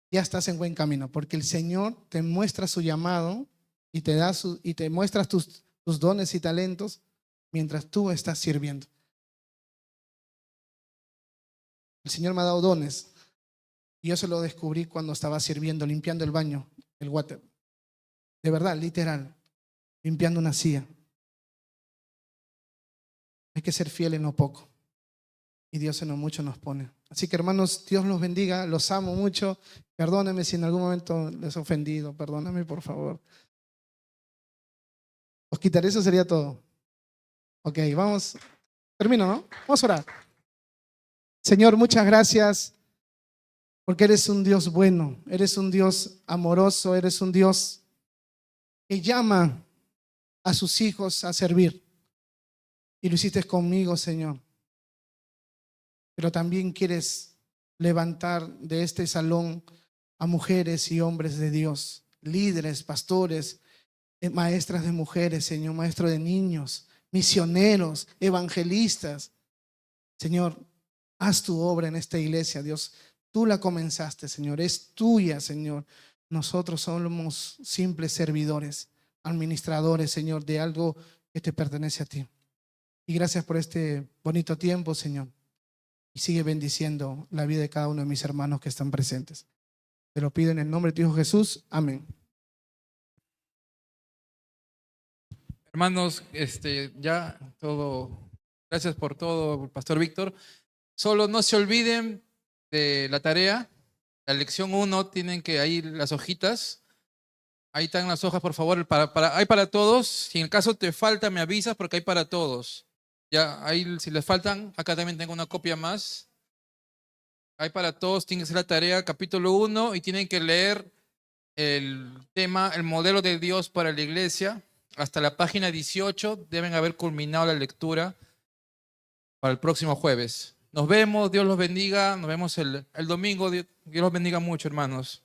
ya estás en buen camino, porque el Señor te muestra su llamado y te muestra tus dones y talentos mientras tú estás sirviendo. El Señor me ha dado dones y yo se lo descubrí cuando estaba sirviendo, limpiando el baño, el water. De verdad, literal, limpiando una silla. Hay que ser fiel en lo poco y Dios en lo mucho nos pone. Así que hermanos, Dios los bendiga, los amo mucho. Perdónenme si en algún momento les he ofendido, perdóname por favor. Os quitaré, eso sería todo. Ok, vamos, termino, ¿no? Vamos a orar. Señor, muchas gracias porque eres un Dios bueno, eres un Dios amoroso, eres un Dios que llama a sus hijos a servir. Y lo hiciste conmigo, Señor. Pero también quieres levantar de este salón a mujeres y hombres de Dios, líderes, pastores, maestras de mujeres, Señor, maestro de niños, misioneros, evangelistas. Señor, haz tu obra en esta iglesia, Dios. Tú la comenzaste, Señor, es tuya, Señor. Nosotros somos simples servidores, administradores, Señor, de algo que te pertenece a ti. Y gracias por este bonito tiempo, Señor. Y sigue bendiciendo la vida de cada uno de mis hermanos que están presentes. Te lo pido en el nombre de tu Hijo Jesús. Amén. Hermanos, ya todo, gracias por todo, Pastor Víctor. Solo no se olviden de la tarea, la lección 1, tienen que ahí las hojitas. Ahí están las hojas, por favor. Hay para todos. Si en el caso te falta, me avisas porque hay para todos. Ya, ahí si les faltan, acá también tengo una copia más. Hay para todos, tienen que hacer la tarea, capítulo 1, y tienen que leer el tema, el modelo de Dios para la iglesia. Hasta la página 18 deben haber culminado la lectura para el próximo jueves. Nos vemos, Dios los bendiga. Nos vemos el domingo. Dios los bendiga mucho, hermanos.